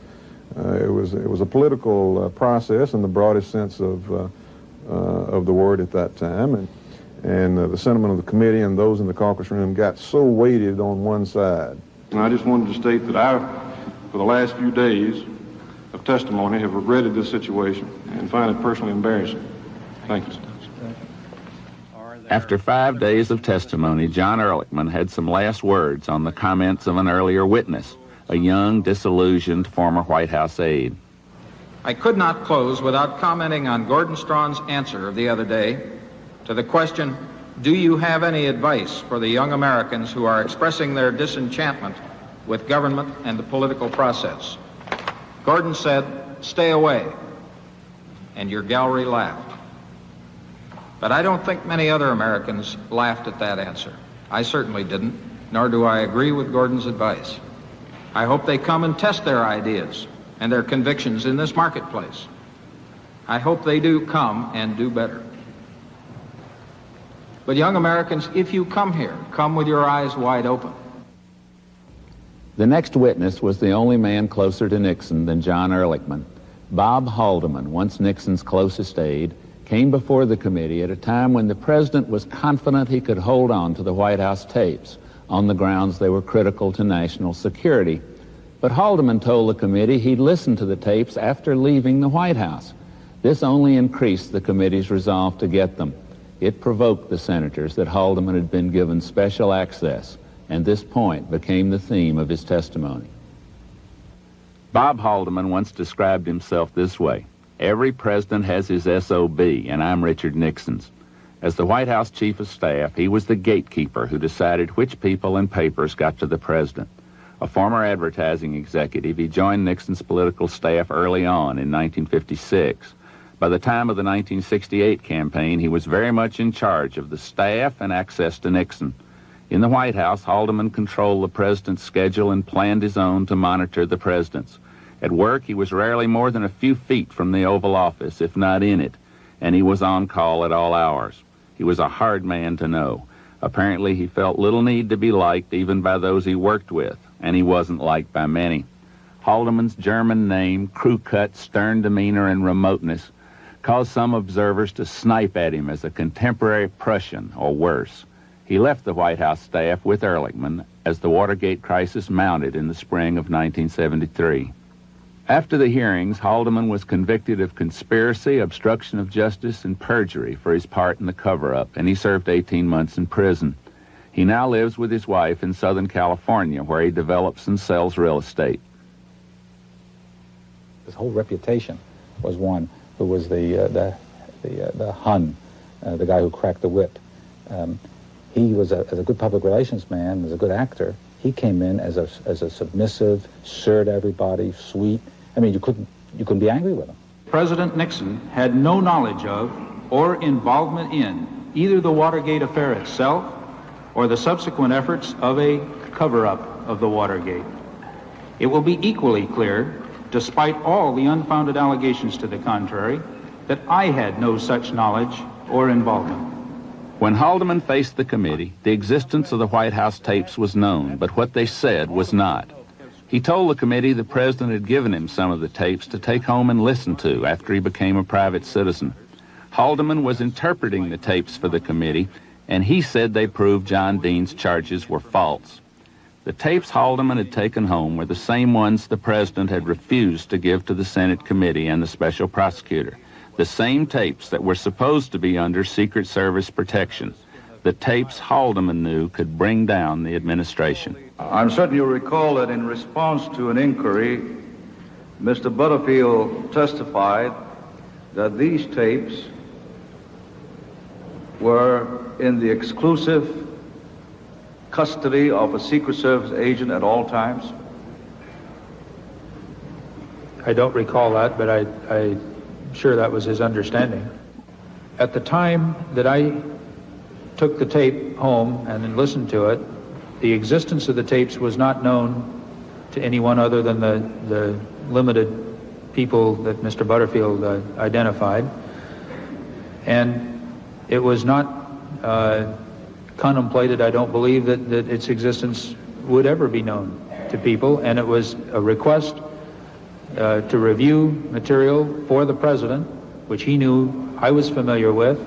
was a political process in the broadest sense of the word at that time. And the sentiment of the committee and those in the caucus room got so weighted on one side. And I just wanted to state that I, for the last few days of testimony, have regretted this situation and find it personally embarrassing. Thank you. After 5 days of testimony, John Ehrlichman had some last words on the comments of an earlier witness, a young, disillusioned former White House aide. I could not close without commenting on Gordon Strachan's answer of the other day to the question, do you have any advice for the young Americans who are expressing their disenchantment with government and the political process? Gordon said, stay away. And your gallery laughed. But I don't think many other Americans laughed at that answer. I certainly didn't, nor do I agree with Gordon's advice. I hope they come and test their ideas and their convictions in this marketplace. I hope they do come and do better. But young Americans, if you come here, come with your eyes wide open. The next witness was the only man closer to Nixon than John Ehrlichman. Bob Haldeman, once Nixon's closest aide, came before the committee at a time when the president was confident he could hold on to the White House tapes on the grounds they were critical to national security. But Haldeman told the committee he'd listen to the tapes after leaving the White House. This only increased the committee's resolve to get them. It provoked the senators that Haldeman had been given special access, and this point became the theme of his testimony. Bob Haldeman once described himself this way: every president has his SOB, and I'm Richard Nixon's. As the White House Chief of Staff, he was the gatekeeper who decided which people and papers got to the president. A former advertising executive, he joined Nixon's political staff early on in 1956. By the time of the 1968 campaign, he was very much in charge of the staff and access to Nixon. In the White House, Haldeman controlled the president's schedule and planned his own to monitor the president's. At work, he was rarely more than a few feet from the Oval Office, if not in it, and he was on call at all hours. He was a hard man to know. Apparently, he felt little need to be liked even by those he worked with, and he wasn't liked by many. Haldeman's German name, crew-cut, stern demeanor, and remoteness caused some observers to snipe at him as a contemporary Prussian, or worse. He left the White House staff with Ehrlichman as the Watergate crisis mounted in the spring of 1973. After the hearings, Haldeman was convicted of conspiracy, obstruction of justice, and perjury for his part in the cover-up, and he served 18 months in prison. He now lives with his wife in Southern California, where he develops and sells real estate. His whole reputation was one who was the Hun, the guy who cracked the whip. He was as a good public relations man, as a good actor. He came in as a submissive, sir to everybody, sweet. I mean, you couldn't be angry with him. President Nixon had no knowledge of or involvement in either the Watergate affair itself or the subsequent efforts of a cover-up of the Watergate. It will be equally clear, despite all the unfounded allegations to the contrary, that I had no such knowledge or involvement. When Haldeman faced the committee, the existence of the White House tapes was known, but what they said was not. He told the committee the president had given him some of the tapes to take home and listen to after he became a private citizen. Haldeman was interpreting the tapes for the committee, and he said they proved John Dean's charges were false. The tapes Haldeman had taken home were the same ones the president had refused to give to the Senate committee and the special prosecutor. The same tapes that were supposed to be under Secret Service protection. The tapes Haldeman knew could bring down the administration. I'm certain you'll recall that in response to an inquiry, Mr. Butterfield testified that these tapes were in the exclusive custody of a Secret Service agent at all times? I don't recall that, but I'm sure that was his understanding. At the time that I took the tape home and then listened to it, the existence of the tapes was not known to anyone other than the limited people that Mr. Butterfield identified. And it was not contemplated, I don't believe, that its existence would ever be known to people, and it was a request to review material for the president, which he knew I was familiar with,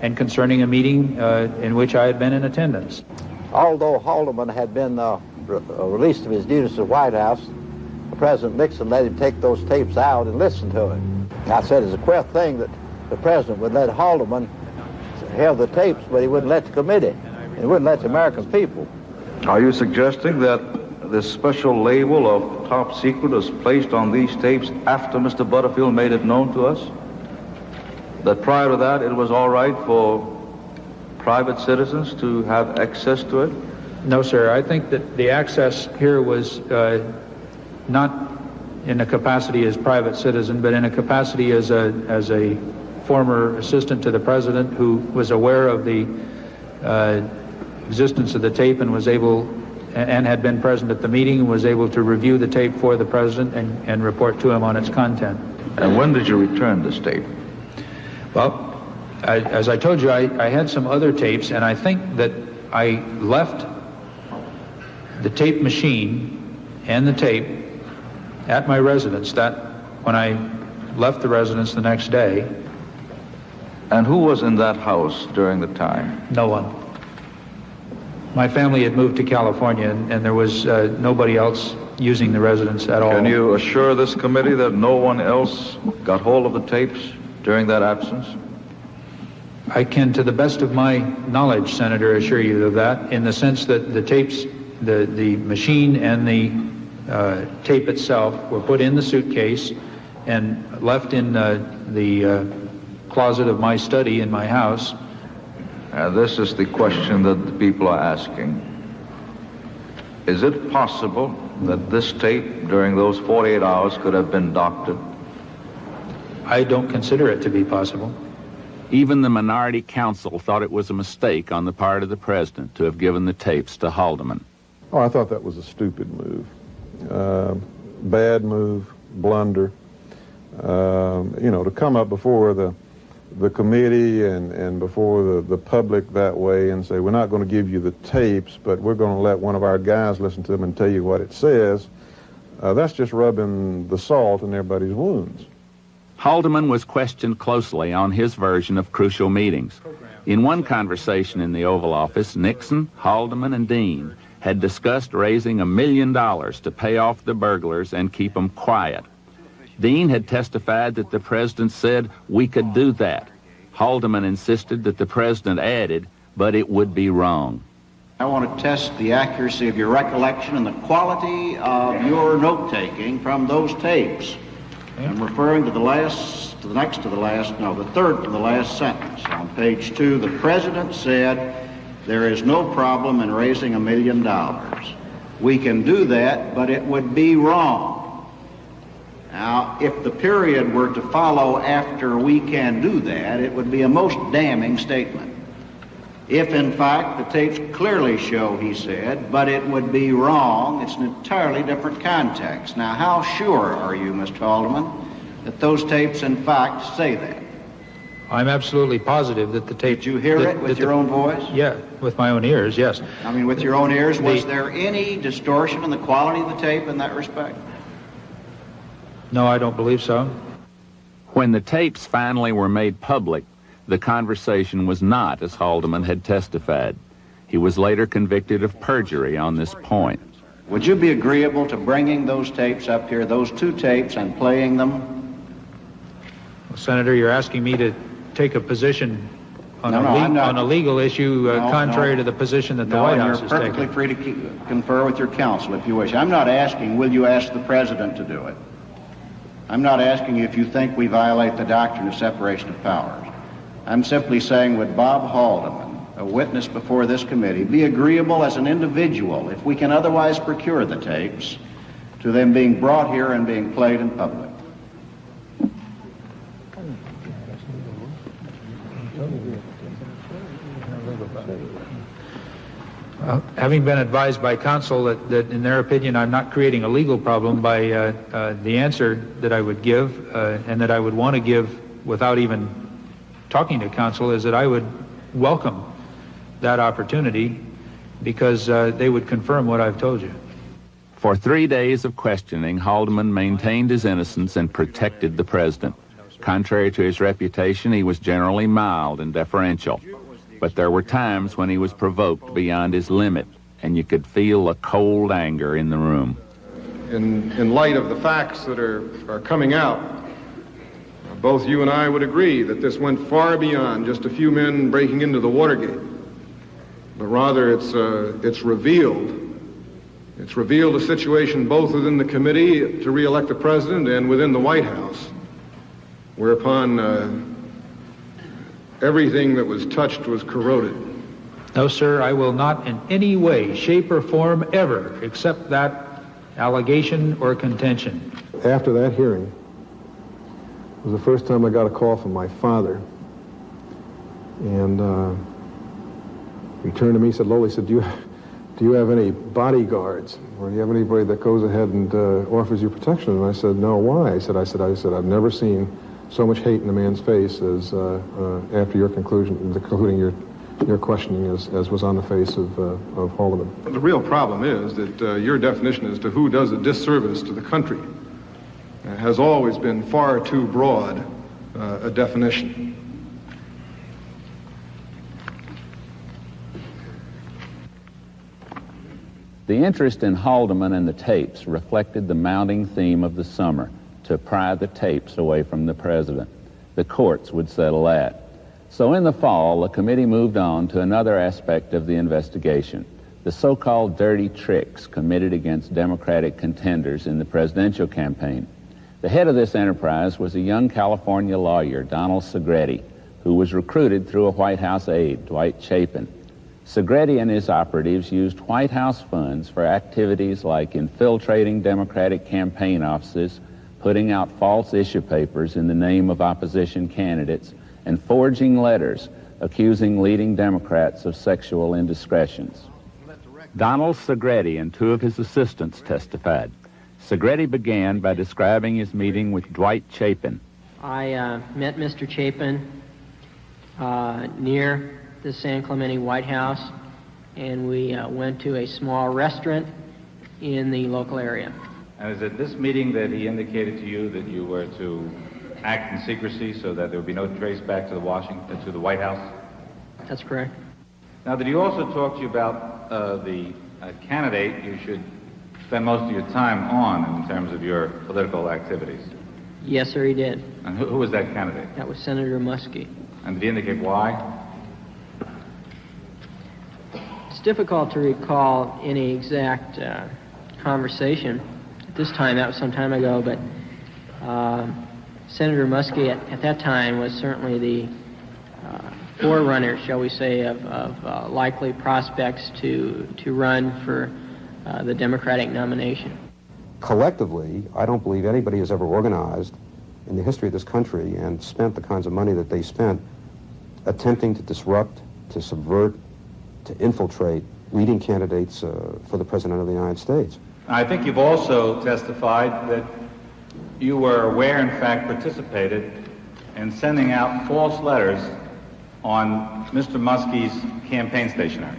and concerning a meeting in which I had been in attendance. Although Haldeman had been released from his duties to the White House, President Nixon let him take those tapes out and listen to it. I said it's a queer thing that the president would let Haldeman have the tapes, but he wouldn't let the committee. He wouldn't let the American people. Are you suggesting that this special label of top secret was placed on these tapes after Mr. Butterfield made it known to us? That prior to that it was all right for private citizens to have access to it? No, sir. I think that the access here was not in a capacity as private citizen, but in a capacity as a former assistant to the president who was aware of the existence of the tape and was able, and had been present at the meeting, and was able to review the tape for the president and report to him on its content. And when did you return this tape? Well, as I told you, I had some other tapes, and I think that I left the tape machine and the tape at my residence when I left the residence the next day. And who was in that house during the time? No one. My family had moved to California, and there was nobody else using the residence at all. Can you assure this committee that no one else got hold of the tapes during that absence? I can, to the best of my knowledge, Senator, assure you of that, in the sense that the tapes, the machine and the tape itself were put in the suitcase and left in the closet of my study in my house. This is the question that the people are asking. Is it possible that this tape during those 48 hours could have been doctored? I don't consider it to be possible. Even the minority counsel thought it was a mistake on the part of the president to have given the tapes to Haldeman. Oh, I thought that was a stupid move. Bad move, blunder. To come up before the committee and before the public that way and say, we're not going to give you the tapes, but we're going to let one of our guys listen to them and tell you what it says, that's just rubbing the salt in everybody's wounds. Haldeman was questioned closely on his version of crucial meetings. In one conversation in the Oval Office, Nixon, Haldeman, and Dean had discussed raising $1 million to pay off the burglars and keep them quiet. Dean had testified that the president said we could do that. Haldeman insisted that the president added, but it would be wrong. I want to test the accuracy of your recollection and the quality of your note-taking from those tapes. I'm referring to the third to the last sentence. On page 2, the president said, there is no problem in raising $1 million. We can do that, but it would be wrong. Now, if the period were to follow after we can do that, it would be a most damning statement. If, in fact, the tapes clearly show, he said, but it would be wrong, it's an entirely different context. Now, how sure are you, Mr. Haldeman, that those tapes, in fact, say that? I'm absolutely positive that the tape... Did you hear it with your own voice? Yeah, with my own ears, yes. I mean, with your own ears, was there any distortion in the quality of the tape in that respect? No, I don't believe so. When the tapes finally were made public, the conversation was not as Haldeman had testified. He was later convicted of perjury on this point. Would you be agreeable to bringing those tapes up here, those two tapes, and playing them? Well, Senator, you're asking me to take a position on, on a legal issue contrary to the position that the White House is taking. You're perfectly free to confer with your counsel if you wish. I'm not asking, will you ask the President to do it? I'm not asking you if you think we violate the doctrine of separation of powers. I'm simply saying, would Bob Haldeman, a witness before this committee, be agreeable as an individual, if we can otherwise procure the tapes, to them being brought here and being played in public? Having been advised by counsel that in their opinion I'm not creating a legal problem by the answer that I would give and that I would want to give without even talking to counsel, is that I would welcome that opportunity because they would confirm what I've told you. For 3 days of questioning, Haldeman maintained his innocence and protected the president. Contrary to his reputation, he was generally mild and deferential. But there were times when he was provoked beyond his limit, and you could feel a cold anger in the room. In light of the facts that are coming out, both you and I would agree that this went far beyond just a few men breaking into the Watergate. But rather it's revealed a situation both within the committee to re-elect the president and within the White House, whereupon everything that was touched was corroded. No, sir, I will not in any way, shape, or form ever accept that allegation or contention. After that hearing was the first time I got a call from my father. And he turned to me and said, "Lowell," he said, do you have any bodyguards? Or do you have anybody that goes ahead and offers you protection? And I said, "No, why?" I said, I've never seen so much hate in a man's face as after your concluding your questioning as was on the face of Haldeman. The real problem is that your definition as to who does a disservice to the country has always been far too broad a definition. The interest in Haldeman and the tapes reflected the mounting theme of the summer: to pry the tapes away from the president. The courts would settle that. So in the fall, the committee moved on to another aspect of the investigation: the so-called dirty tricks committed against Democratic contenders in the presidential campaign. The head of this enterprise was a young California lawyer, Donald Segretti, who was recruited through a White House aide, Dwight Chapin. Segretti and his operatives used White House funds for activities like infiltrating Democratic campaign offices, putting out false issue papers in the name of opposition candidates, and forging letters accusing leading Democrats of sexual indiscretions. Donald Segretti and two of his assistants testified. Segretti began by describing his meeting with Dwight Chapin. I met Mr. Chapin near the San Clemente White House, and we went to a small restaurant in the local area. And is it this meeting that he indicated to you that you were to act in secrecy so that there would be no trace back to the White House? That's correct. Now, did he also talk to you about the candidate you should spend most of your time on in terms of your political activities? Yes, sir, he did. And who was that candidate? That was Senator Muskie. And did he indicate why? It's difficult to recall any exact conversation at this time. That was some time ago, but Senator Muskie at that time was certainly the forerunner, shall we say, of likely prospects to run for the Democratic nomination. Collectively, I don't believe anybody has ever organized in the history of this country and spent the kinds of money that they spent attempting to disrupt, to subvert, to infiltrate leading candidates for the President of the United States. I think you've also testified that you were aware, in fact, participated in sending out false letters on Mr. Muskie's campaign stationery.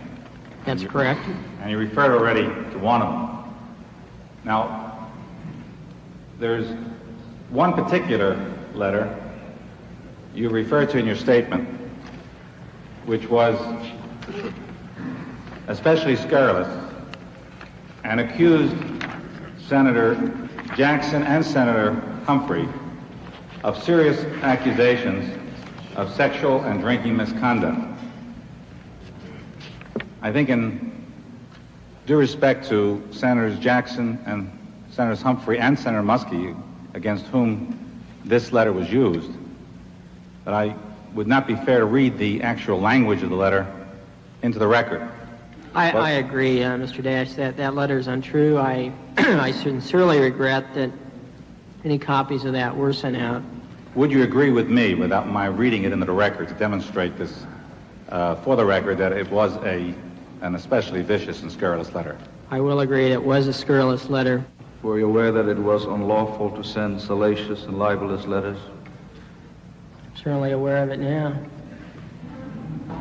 That's correct. And you referred already to one of them. Now, there's one particular letter you referred to in your statement, which was especially scurrilous and accused Senator Jackson and Senator Humphrey of serious accusations of sexual and drinking misconduct. I think in due respect to Senators Jackson and Senators Humphrey and Senator Muskie, against whom this letter was used, that I would not be fair to read the actual language of the letter into the record. I agree, Mr. Dash, that letter is untrue. I sincerely regret that any copies of that were sent out. Would you agree with me, without my reading it into the record, to demonstrate this for the record, that it was an especially vicious and scurrilous letter? I will agree it was a scurrilous letter. Were you aware that it was unlawful to send salacious and libelous letters? I'm certainly aware of it now.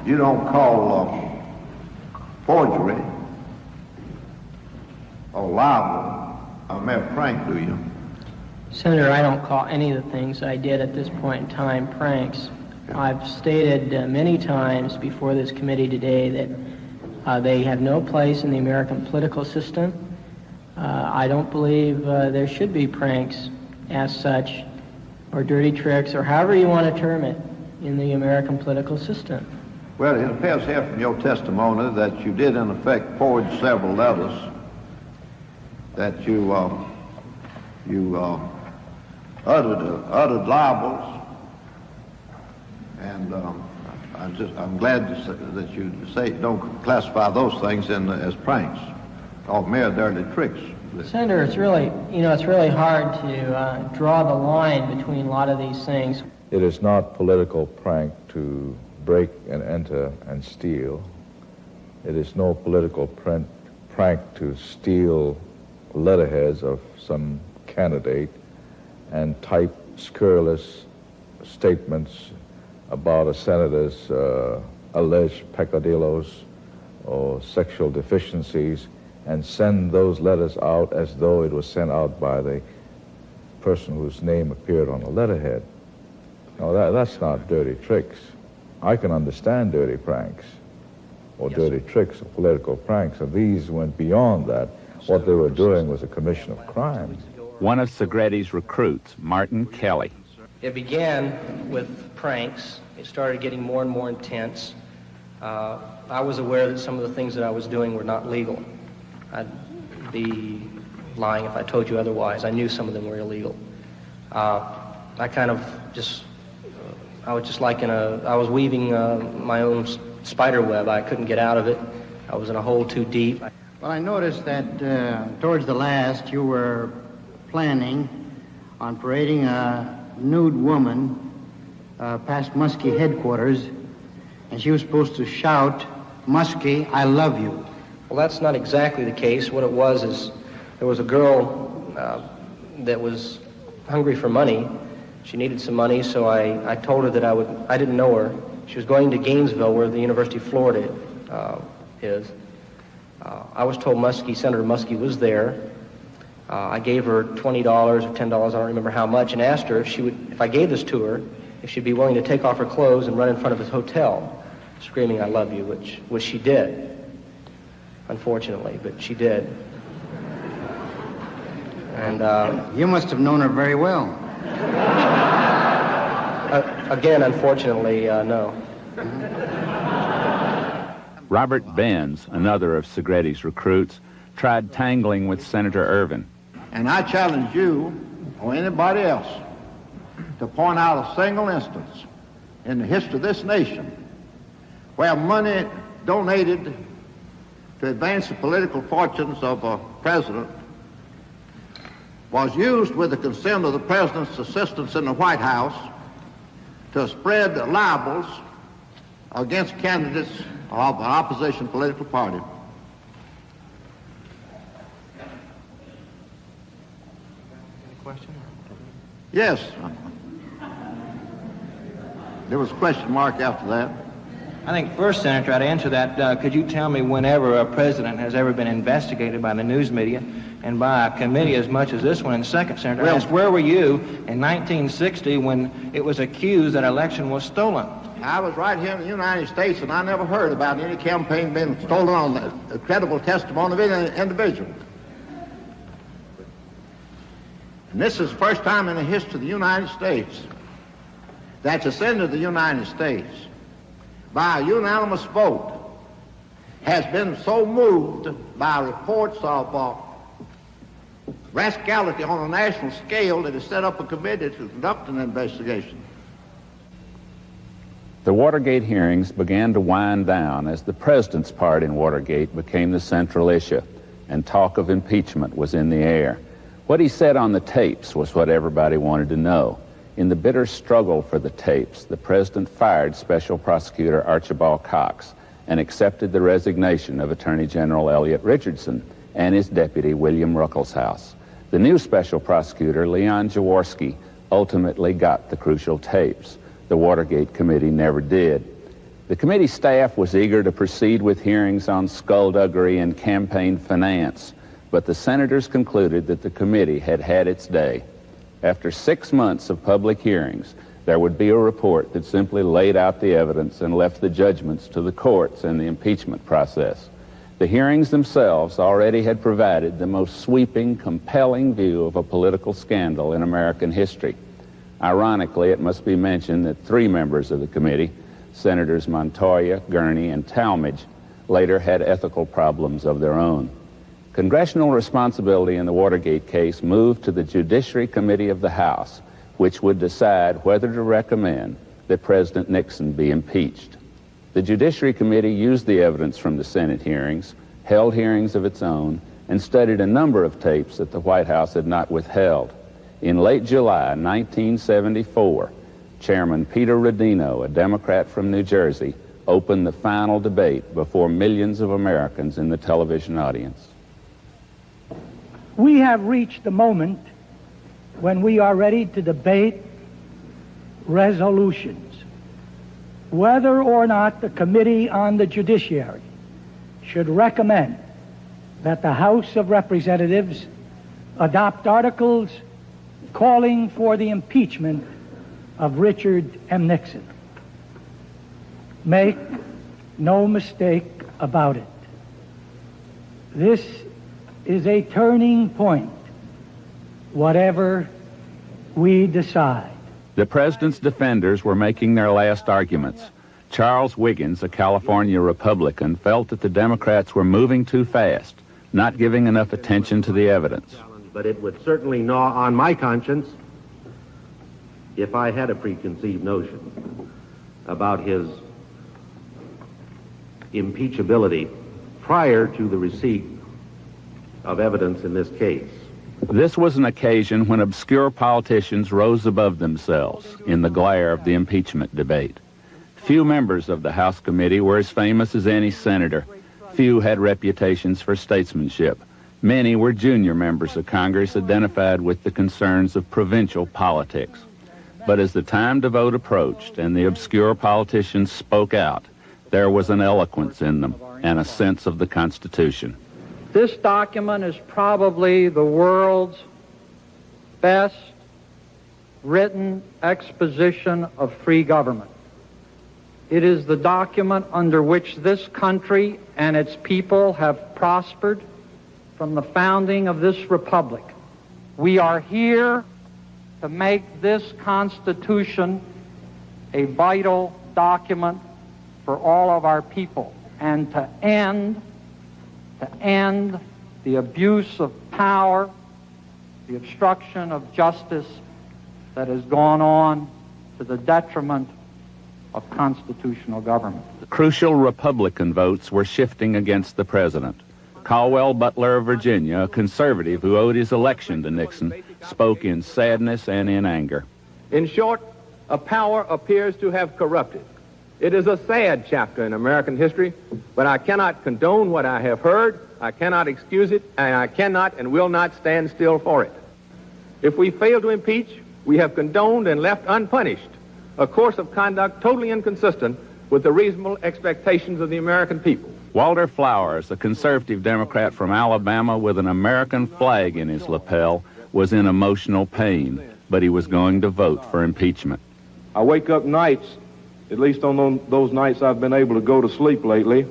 You don't call forgery or libel a mere prank, do you? Senator, I don't call any of the things I did at this point in time pranks. I've stated many times before this committee today that they have no place in the American political system. I don't believe there should be pranks as such, or dirty tricks, or however you want to term it, in the American political system. Well, it appears here from your testimony that you did in effect forge several letters, that you uttered libels, and I'm glad that you say don't classify those things as pranks or mere dirty tricks. Senator, it's really hard to draw the line between a lot of these things. It is not political prank to break and enter and steal. It is no political prank to steal letterheads of some candidate and type scurrilous statements about a senator's alleged peccadillos or sexual deficiencies and send those letters out as though it was sent out by the person whose name appeared on the letterhead. No, that's not dirty tricks. I can understand dirty pranks or dirty tricks or political pranks, and these went beyond that. What they were doing was a commission of crime. One of Segretti's recruits, Martin Kelly. It began with pranks. It started getting more and more intense. I was aware that some of the things that I was doing were not legal. I'd be lying if I told you otherwise. I knew some of them were illegal. I kind of just, I was weaving my own spider web. I couldn't get out of it. I was in a hole too deep. Well, I noticed that towards the last you were planning on parading a nude woman past Muskie headquarters, and she was supposed to shout, "Muskie, I love you." Well, that's not exactly the case. What it was is there was a girl that was hungry for money. She needed some money, so I told her that I didn't know her. She was going to Gainesville, where the University of Florida is. I was told Senator Muskie was there. I gave her $20 or $10, I don't remember how much, and asked her if I gave this to her, if she'd be willing to take off her clothes and run in front of his hotel, screaming, "I love you," which she did. Unfortunately, but she did. And you must have known her very well. Again, unfortunately, no. Robert Benz, another of Segretti's recruits, tried tangling with Senator Ervin. And I challenge you or anybody else to point out a single instance in the history of this nation where money donated to advance the political fortunes of a president was used with the consent of the president's assistants in the White House to spread libels against candidates of an opposition political party. Question? Yes. There was a question mark after that. I think first, Senator, I'd answer that. Could you tell me whenever a president has ever been investigated by the news media and by a committee as much as this one? And second, Senator, I asked, where were you in 1960 when it was accused that election was stolen? I was right here in the United States, and I never heard about any campaign being stolen on the credible testimony of any individual. And this is the first time in the history of the United States that the Senate of the United States, by a unanimous vote, has been so moved by reports of rascality on a national scale that it set up a committee to conduct an investigation. The Watergate hearings began to wind down as the president's part in Watergate became the central issue, and talk of impeachment was in the air. What he said on the tapes was what everybody wanted to know. In the bitter struggle for the tapes, the president fired Special Prosecutor Archibald Cox and accepted the resignation of Attorney General Elliot Richardson and his deputy William Ruckelshaus. The new Special Prosecutor, Leon Jaworski, ultimately got the crucial tapes. The Watergate Committee never did. The committee staff was eager to proceed with hearings on skullduggery and campaign finance, but the senators concluded that the committee had had its day. After 6 months of public hearings, there would be a report that simply laid out the evidence and left the judgments to the courts and the impeachment process. The hearings themselves already had provided the most sweeping, compelling view of a political scandal in American history. Ironically, it must be mentioned that 3 members of the committee, Senators Montoya, Gurney, and Talmadge, later had ethical problems of their own. Congressional responsibility in the Watergate case moved to the Judiciary Committee of the House, which would decide whether to recommend that President Nixon be impeached. The Judiciary Committee used the evidence from the Senate hearings, held hearings of its own, and studied a number of tapes that the White House had not withheld. In late July 1974, Chairman Peter Rodino, a Democrat from New Jersey, opened the final debate before millions of Americans in the television audience. We have reached the moment when we are ready to debate resolutions. Whether or not the Committee on the Judiciary should recommend that the House of Representatives adopt articles calling for the impeachment of Richard M. Nixon. Make no mistake about it. This is a turning point, whatever we decide. The president's defenders were making their last arguments. Charles Wiggins, a California Republican, felt that the Democrats were moving too fast, not giving enough attention to the evidence. But it would certainly gnaw on my conscience if I had a preconceived notion about his impeachability prior to the receipt of evidence in this case. This was an occasion when obscure politicians rose above themselves in the glare of the impeachment debate. Few members of the House committee were as famous as any senator. Few had reputations for statesmanship. Many were junior members of Congress identified with the concerns of provincial politics. But as the time to vote approached and the obscure politicians spoke out, there was an eloquence in them and a sense of the Constitution. This document is probably the world's best written exposition of free government. It is the document under which this country and its people have prospered from the founding of this republic. We are here to make this Constitution a vital document for all of our people and to end the abuse of power, the obstruction of justice that has gone on to the detriment of constitutional government. Crucial Republican votes were shifting against the president. Caldwell Butler of Virginia, a conservative who owed his election to Nixon, spoke in sadness and in anger. In short, a power appears to have corrupted. It is a sad chapter in American history, but I cannot condone what I have heard, I cannot excuse it, and I cannot and will not stand still for it. If we fail to impeach, we have condoned and left unpunished a course of conduct totally inconsistent with the reasonable expectations of the American people. Walter Flowers, a conservative Democrat from Alabama with an American flag in his lapel, was in emotional pain, but he was going to vote for impeachment. I wake up nights, at least on those nights I've been able to go to sleep lately,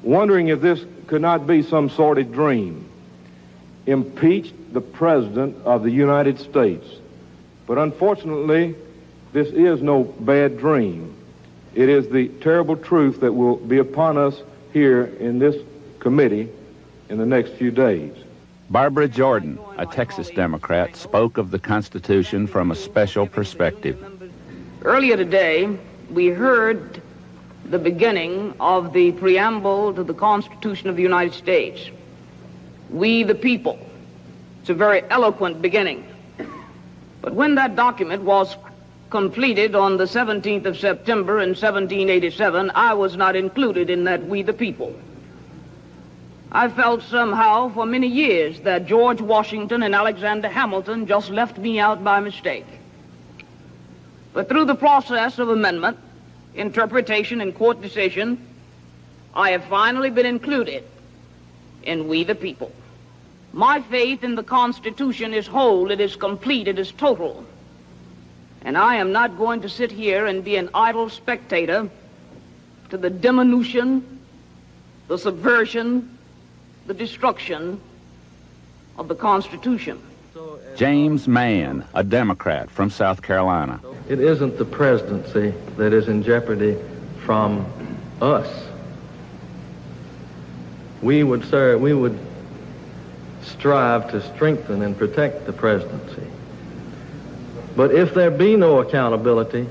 wondering if this could not be some sordid dream. Impeach the President of the United States. But unfortunately, this is no bad dream. It is the terrible truth that will be upon us here in this committee in the next few days. Barbara Jordan, a Texas Democrat, spoke of the Constitution from a special perspective. Earlier today, we heard the beginning of the preamble to the Constitution of the United States. We the people. It's a very eloquent beginning. But when that document was completed on the 17th of September in 1787, I was not included in that we the people. I felt somehow for many years that George Washington and Alexander Hamilton just left me out by mistake. But through the process of amendment, interpretation, and court decision, I have finally been included in we the people. My faith in the Constitution is whole, it is complete, it is total. And I am not going to sit here and be an idle spectator to the diminution, the subversion, the destruction of the Constitution. James Mann, a Democrat from South Carolina. It isn't the presidency that is in jeopardy from us. We would strive to strengthen and protect the presidency. But if there be no accountability,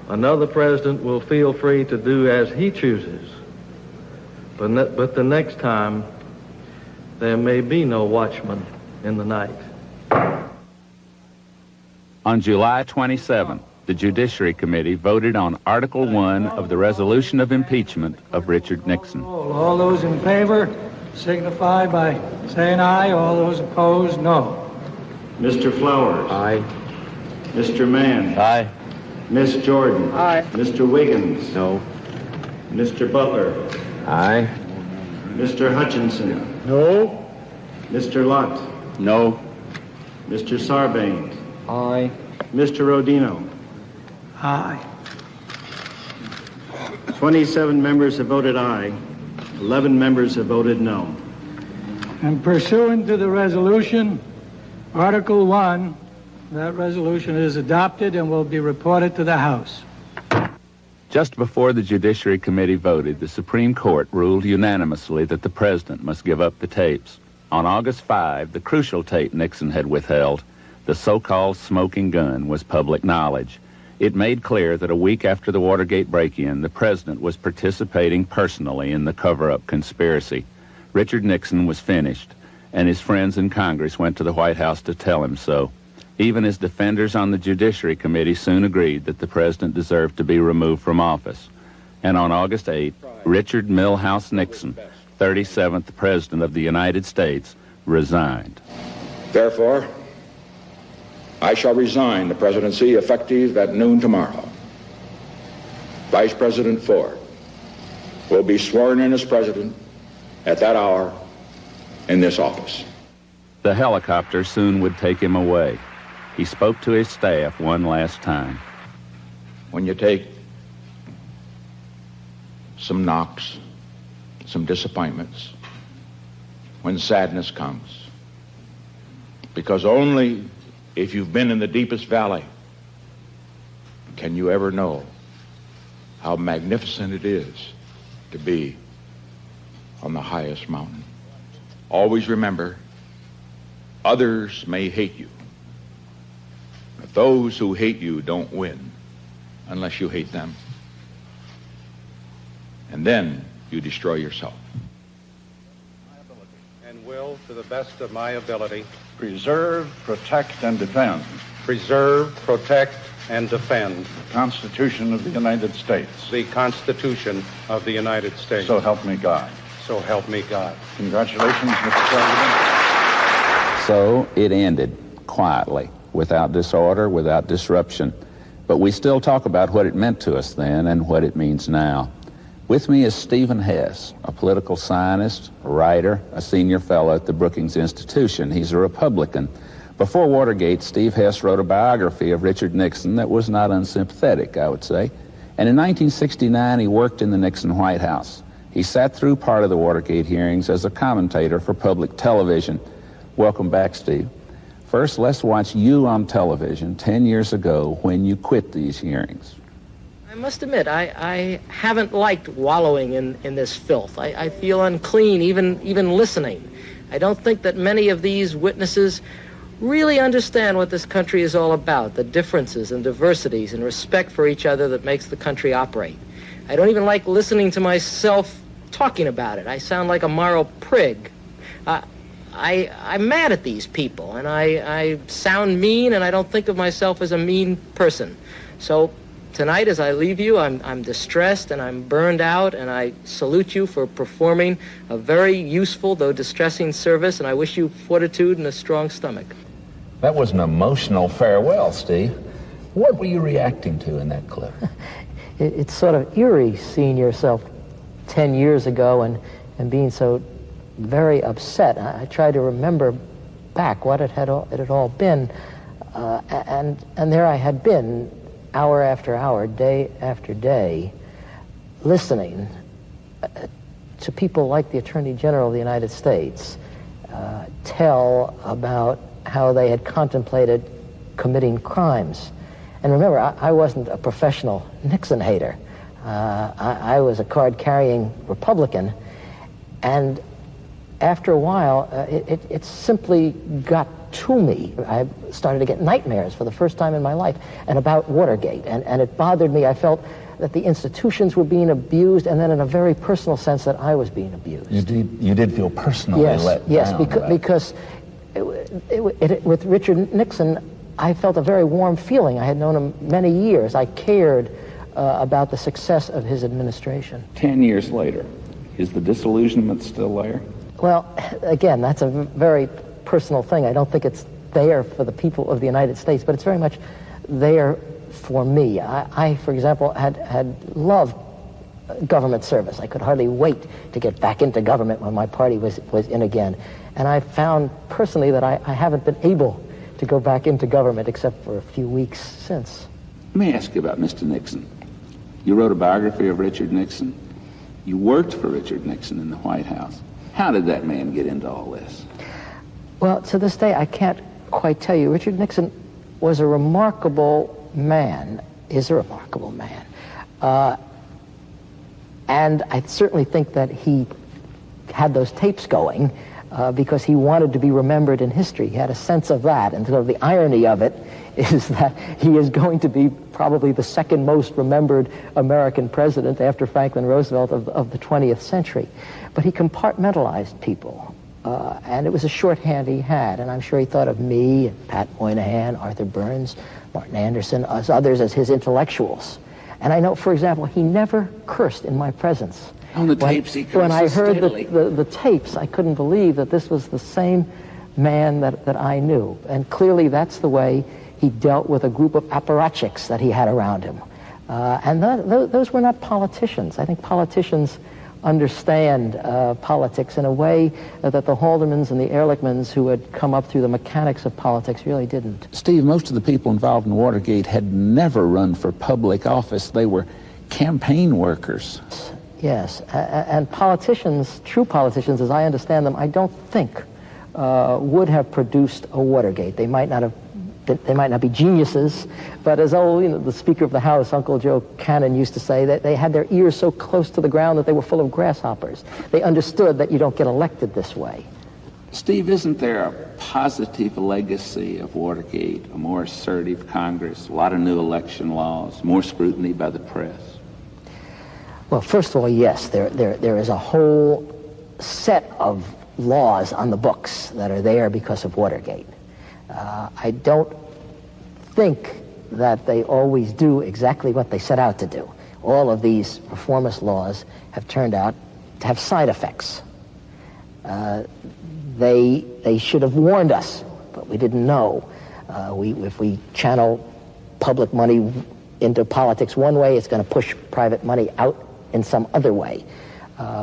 another president will feel free to do as he chooses. But the next time, there may be no watchman in the night. On July 27, the Judiciary Committee voted on Article 1 of the resolution of impeachment of Richard Nixon. All those in favor signify by saying aye. All those opposed, no. Mr. Flowers. Aye. Mr. Mann. Aye. Miss Jordan. Aye. Mr. Wiggins. No. Mr. Butler. Aye. Mr. Hutchinson. No. Mr. Lott. No. Mr. Sarbanes. Aye. Mr. Rodino. Aye. 27 members have voted aye. 11 members have voted no. And pursuant to the resolution, Article 1, that resolution is adopted and will be reported to the House. Just before the Judiciary Committee voted, the Supreme Court ruled unanimously that the president must give up the tapes. On August 5, the crucial tape Nixon had withheld, the so-called smoking gun, was public knowledge. It made clear that a week after the Watergate break-in, the president was participating personally in the cover-up conspiracy. Richard Nixon was finished, and his friends in Congress went to the White House to tell him so. Even his defenders on the Judiciary Committee soon agreed that the president deserved to be removed from office. And on August 8, Richard Milhouse Nixon, 37th President of the United States, resigned. Therefore, I shall resign the presidency effective at noon tomorrow. Vice President Ford will be sworn in as president at that hour in this office. The helicopter soon would take him away. He spoke to his staff one last time. When you take some knocks, some disappointments, when sadness comes, because only if you've been in the deepest valley can you ever know how magnificent it is to be on the highest mountain. Always remember, others may hate you, but those who hate you don't win unless you hate them. And then you destroy yourself. And will, to the best of my ability, Preserve, protect, and defend preserve, protect, and defend the Constitution of the United States. the Constitution of the United States. So help me God. So help me God. Congratulations, Mr. President. So it ended quietly, without disorder, without disruption. but we still talk about what it meant to us then and what it means now. With me is Stephen Hess, a political scientist, a writer, a senior fellow at the Brookings Institution. He's a Republican. Before Watergate, Steve Hess wrote a biography of Richard Nixon that was not unsympathetic, I would say. And in 1969, he worked in the Nixon White House. He sat through part of the Watergate hearings as a commentator for public television. Welcome back, Steve. First, let's watch you on television 10 years ago when you quit these hearings. I must admit, I haven't liked wallowing in this filth. I feel unclean even listening. I don't think that many of these witnesses really understand what this country is all about, the differences and diversities and respect for each other that makes the country operate. I don't even like listening to myself talking about it. I sound like a moral prig. I'm mad at these people, and I sound mean, and I don't think of myself as a mean person. So tonight, as I leave you, I'm distressed and I'm burned out, and I salute you for performing a very useful, though distressing service, and I wish you fortitude and a strong stomach. That was an emotional farewell, Steve. What were you reacting to in that clip? It's sort of eerie seeing yourself 10 years ago and being so very upset. I tried to remember back what it had all been, and there I had been, hour after hour, day after day, listening to people like the Attorney General of the United States tell about how they had contemplated committing crimes. And remember, I wasn't a professional Nixon hater. I was a card-carrying Republican, and after a while, it simply got to me. I started to get nightmares for the first time in my life, and about Watergate, and it bothered me. I felt that the institutions were being abused, and then in a very personal sense that I was being abused. You did feel personally let down. Because with Richard Nixon, I felt a very warm feeling. I had known him many years. I cared about the success of his administration. 10 years later, is the disillusionment still there? Well, again, that's a very personal thing. I don't think it's there for the people of the United States, but it's very much there for me. I for example, had loved government service. I could hardly wait to get back into government when my party was in again. And I found personally that I haven't been able to go back into government except for a few weeks since. Let me ask you about Mr. Nixon. You wrote a biography of Richard Nixon. You worked for Richard Nixon in the White House. How did that man get into all this? Well, to this day, I can't quite tell you. Richard Nixon was a remarkable man, is a remarkable man. And I certainly think that he had those tapes going because he wanted to be remembered in history. He had a sense of that. And so the irony of it is that he is going to be probably the second most remembered American president after Franklin Roosevelt of the 20th century. But he compartmentalized people. And it was a shorthand he had. And I'm sure he thought of me, and Pat Moynihan, Arthur Burns, Martin Anderson, as others as his intellectuals. And I know, for example, he never cursed in my presence. On the tapes, he cursed when I heard steadily. the tapes, I couldn't believe that this was the same man that I knew. And clearly that's the way he dealt with a group of apparatchiks that he had around him. And those were not politicians. I think politicians understand politics in a way that the Haldemans and the Ehrlichmans who had come up through the mechanics of politics really didn't. Steve, most of the people involved in Watergate had never run for public office. They were campaign workers. Yes, and politicians, true politicians, as I understand them, I don't think would have produced a Watergate. They might not be geniuses, but as the Speaker of the House, Uncle Joe Cannon, used to say, that they had their ears so close to the ground that they were full of grasshoppers. They understood that you don't get elected this way. Steve, isn't there a positive legacy of Watergate, a more assertive Congress, a lot of new election laws, more scrutiny by the press? Well, first of all, yes, there is a whole set of laws on the books that are there because of Watergate. I don't think that they always do exactly what they set out to do. All of these reformist laws have turned out to have side effects. They should have warned us, but we didn't know. If we channel public money into politics one way, it's going to push private money out in some other way.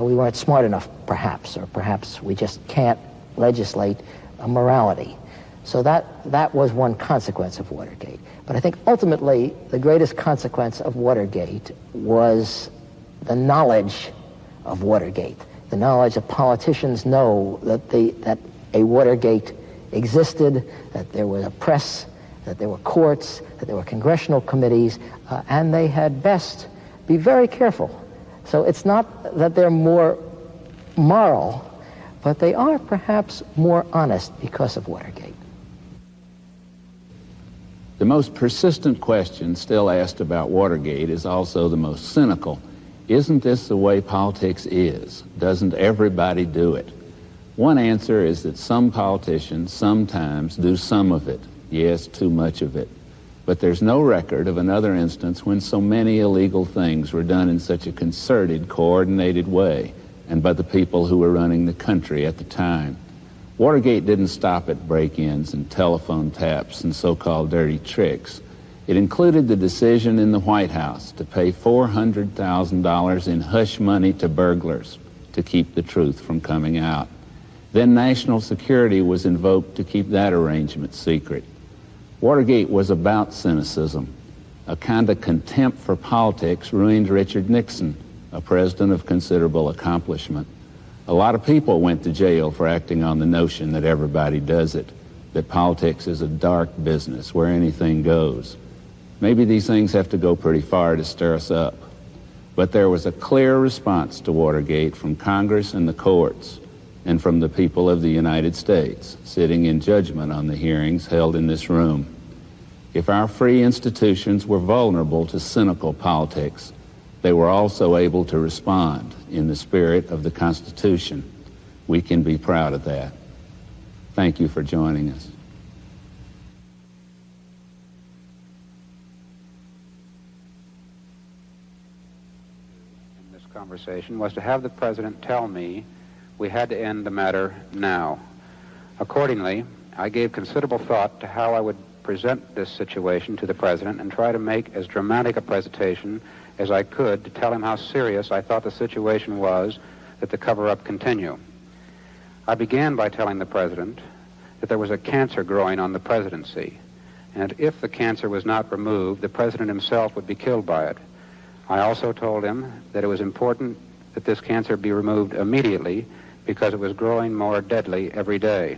We weren't smart enough, perhaps, or perhaps we just can't legislate morality. So that was one consequence of Watergate. But I think ultimately the greatest consequence of Watergate was the knowledge of Watergate, the knowledge that politicians know that a Watergate existed, that there was a press, that there were courts, that there were congressional committees, and they had best be very careful. So it's not that they're more moral, but they are perhaps more honest because of Watergate. The most persistent question still asked about Watergate is also the most cynical. Isn't this the way politics is? Doesn't everybody do it? One answer is that some politicians sometimes do some of it. Yes, too much of it. But there's no record of another instance when so many illegal things were done in such a concerted, coordinated way, and by the people who were running the country at the time. Watergate didn't stop at break-ins and telephone taps and so-called dirty tricks. It included the decision in the White House to pay $400,000 in hush money to burglars to keep the truth from coming out. Then national security was invoked to keep that arrangement secret. Watergate was about cynicism. A kind of contempt for politics ruined Richard Nixon, a president of considerable accomplishment. A lot of people went to jail for acting on the notion that everybody does it, that politics is a dark business where anything goes. Maybe these things have to go pretty far to stir us up. But there was a clear response to Watergate from Congress and the courts, and from the people of the United States, sitting in judgment on the hearings held in this room. If our free institutions were vulnerable to cynical politics, they were also able to respond in the spirit of the Constitution. We can be proud of that. Thank you for joining us. In this conversation was to have the President tell me we had to end the matter now. Accordingly, I gave considerable thought to how I would present this situation to the President and try to make as dramatic a presentation as I could to tell him how serious I thought the situation was that the cover-up continue. I began by telling the President that there was a cancer growing on the presidency, and if the cancer was not removed, the President himself would be killed by it. I also told him that it was important that this cancer be removed immediately because it was growing more deadly every day.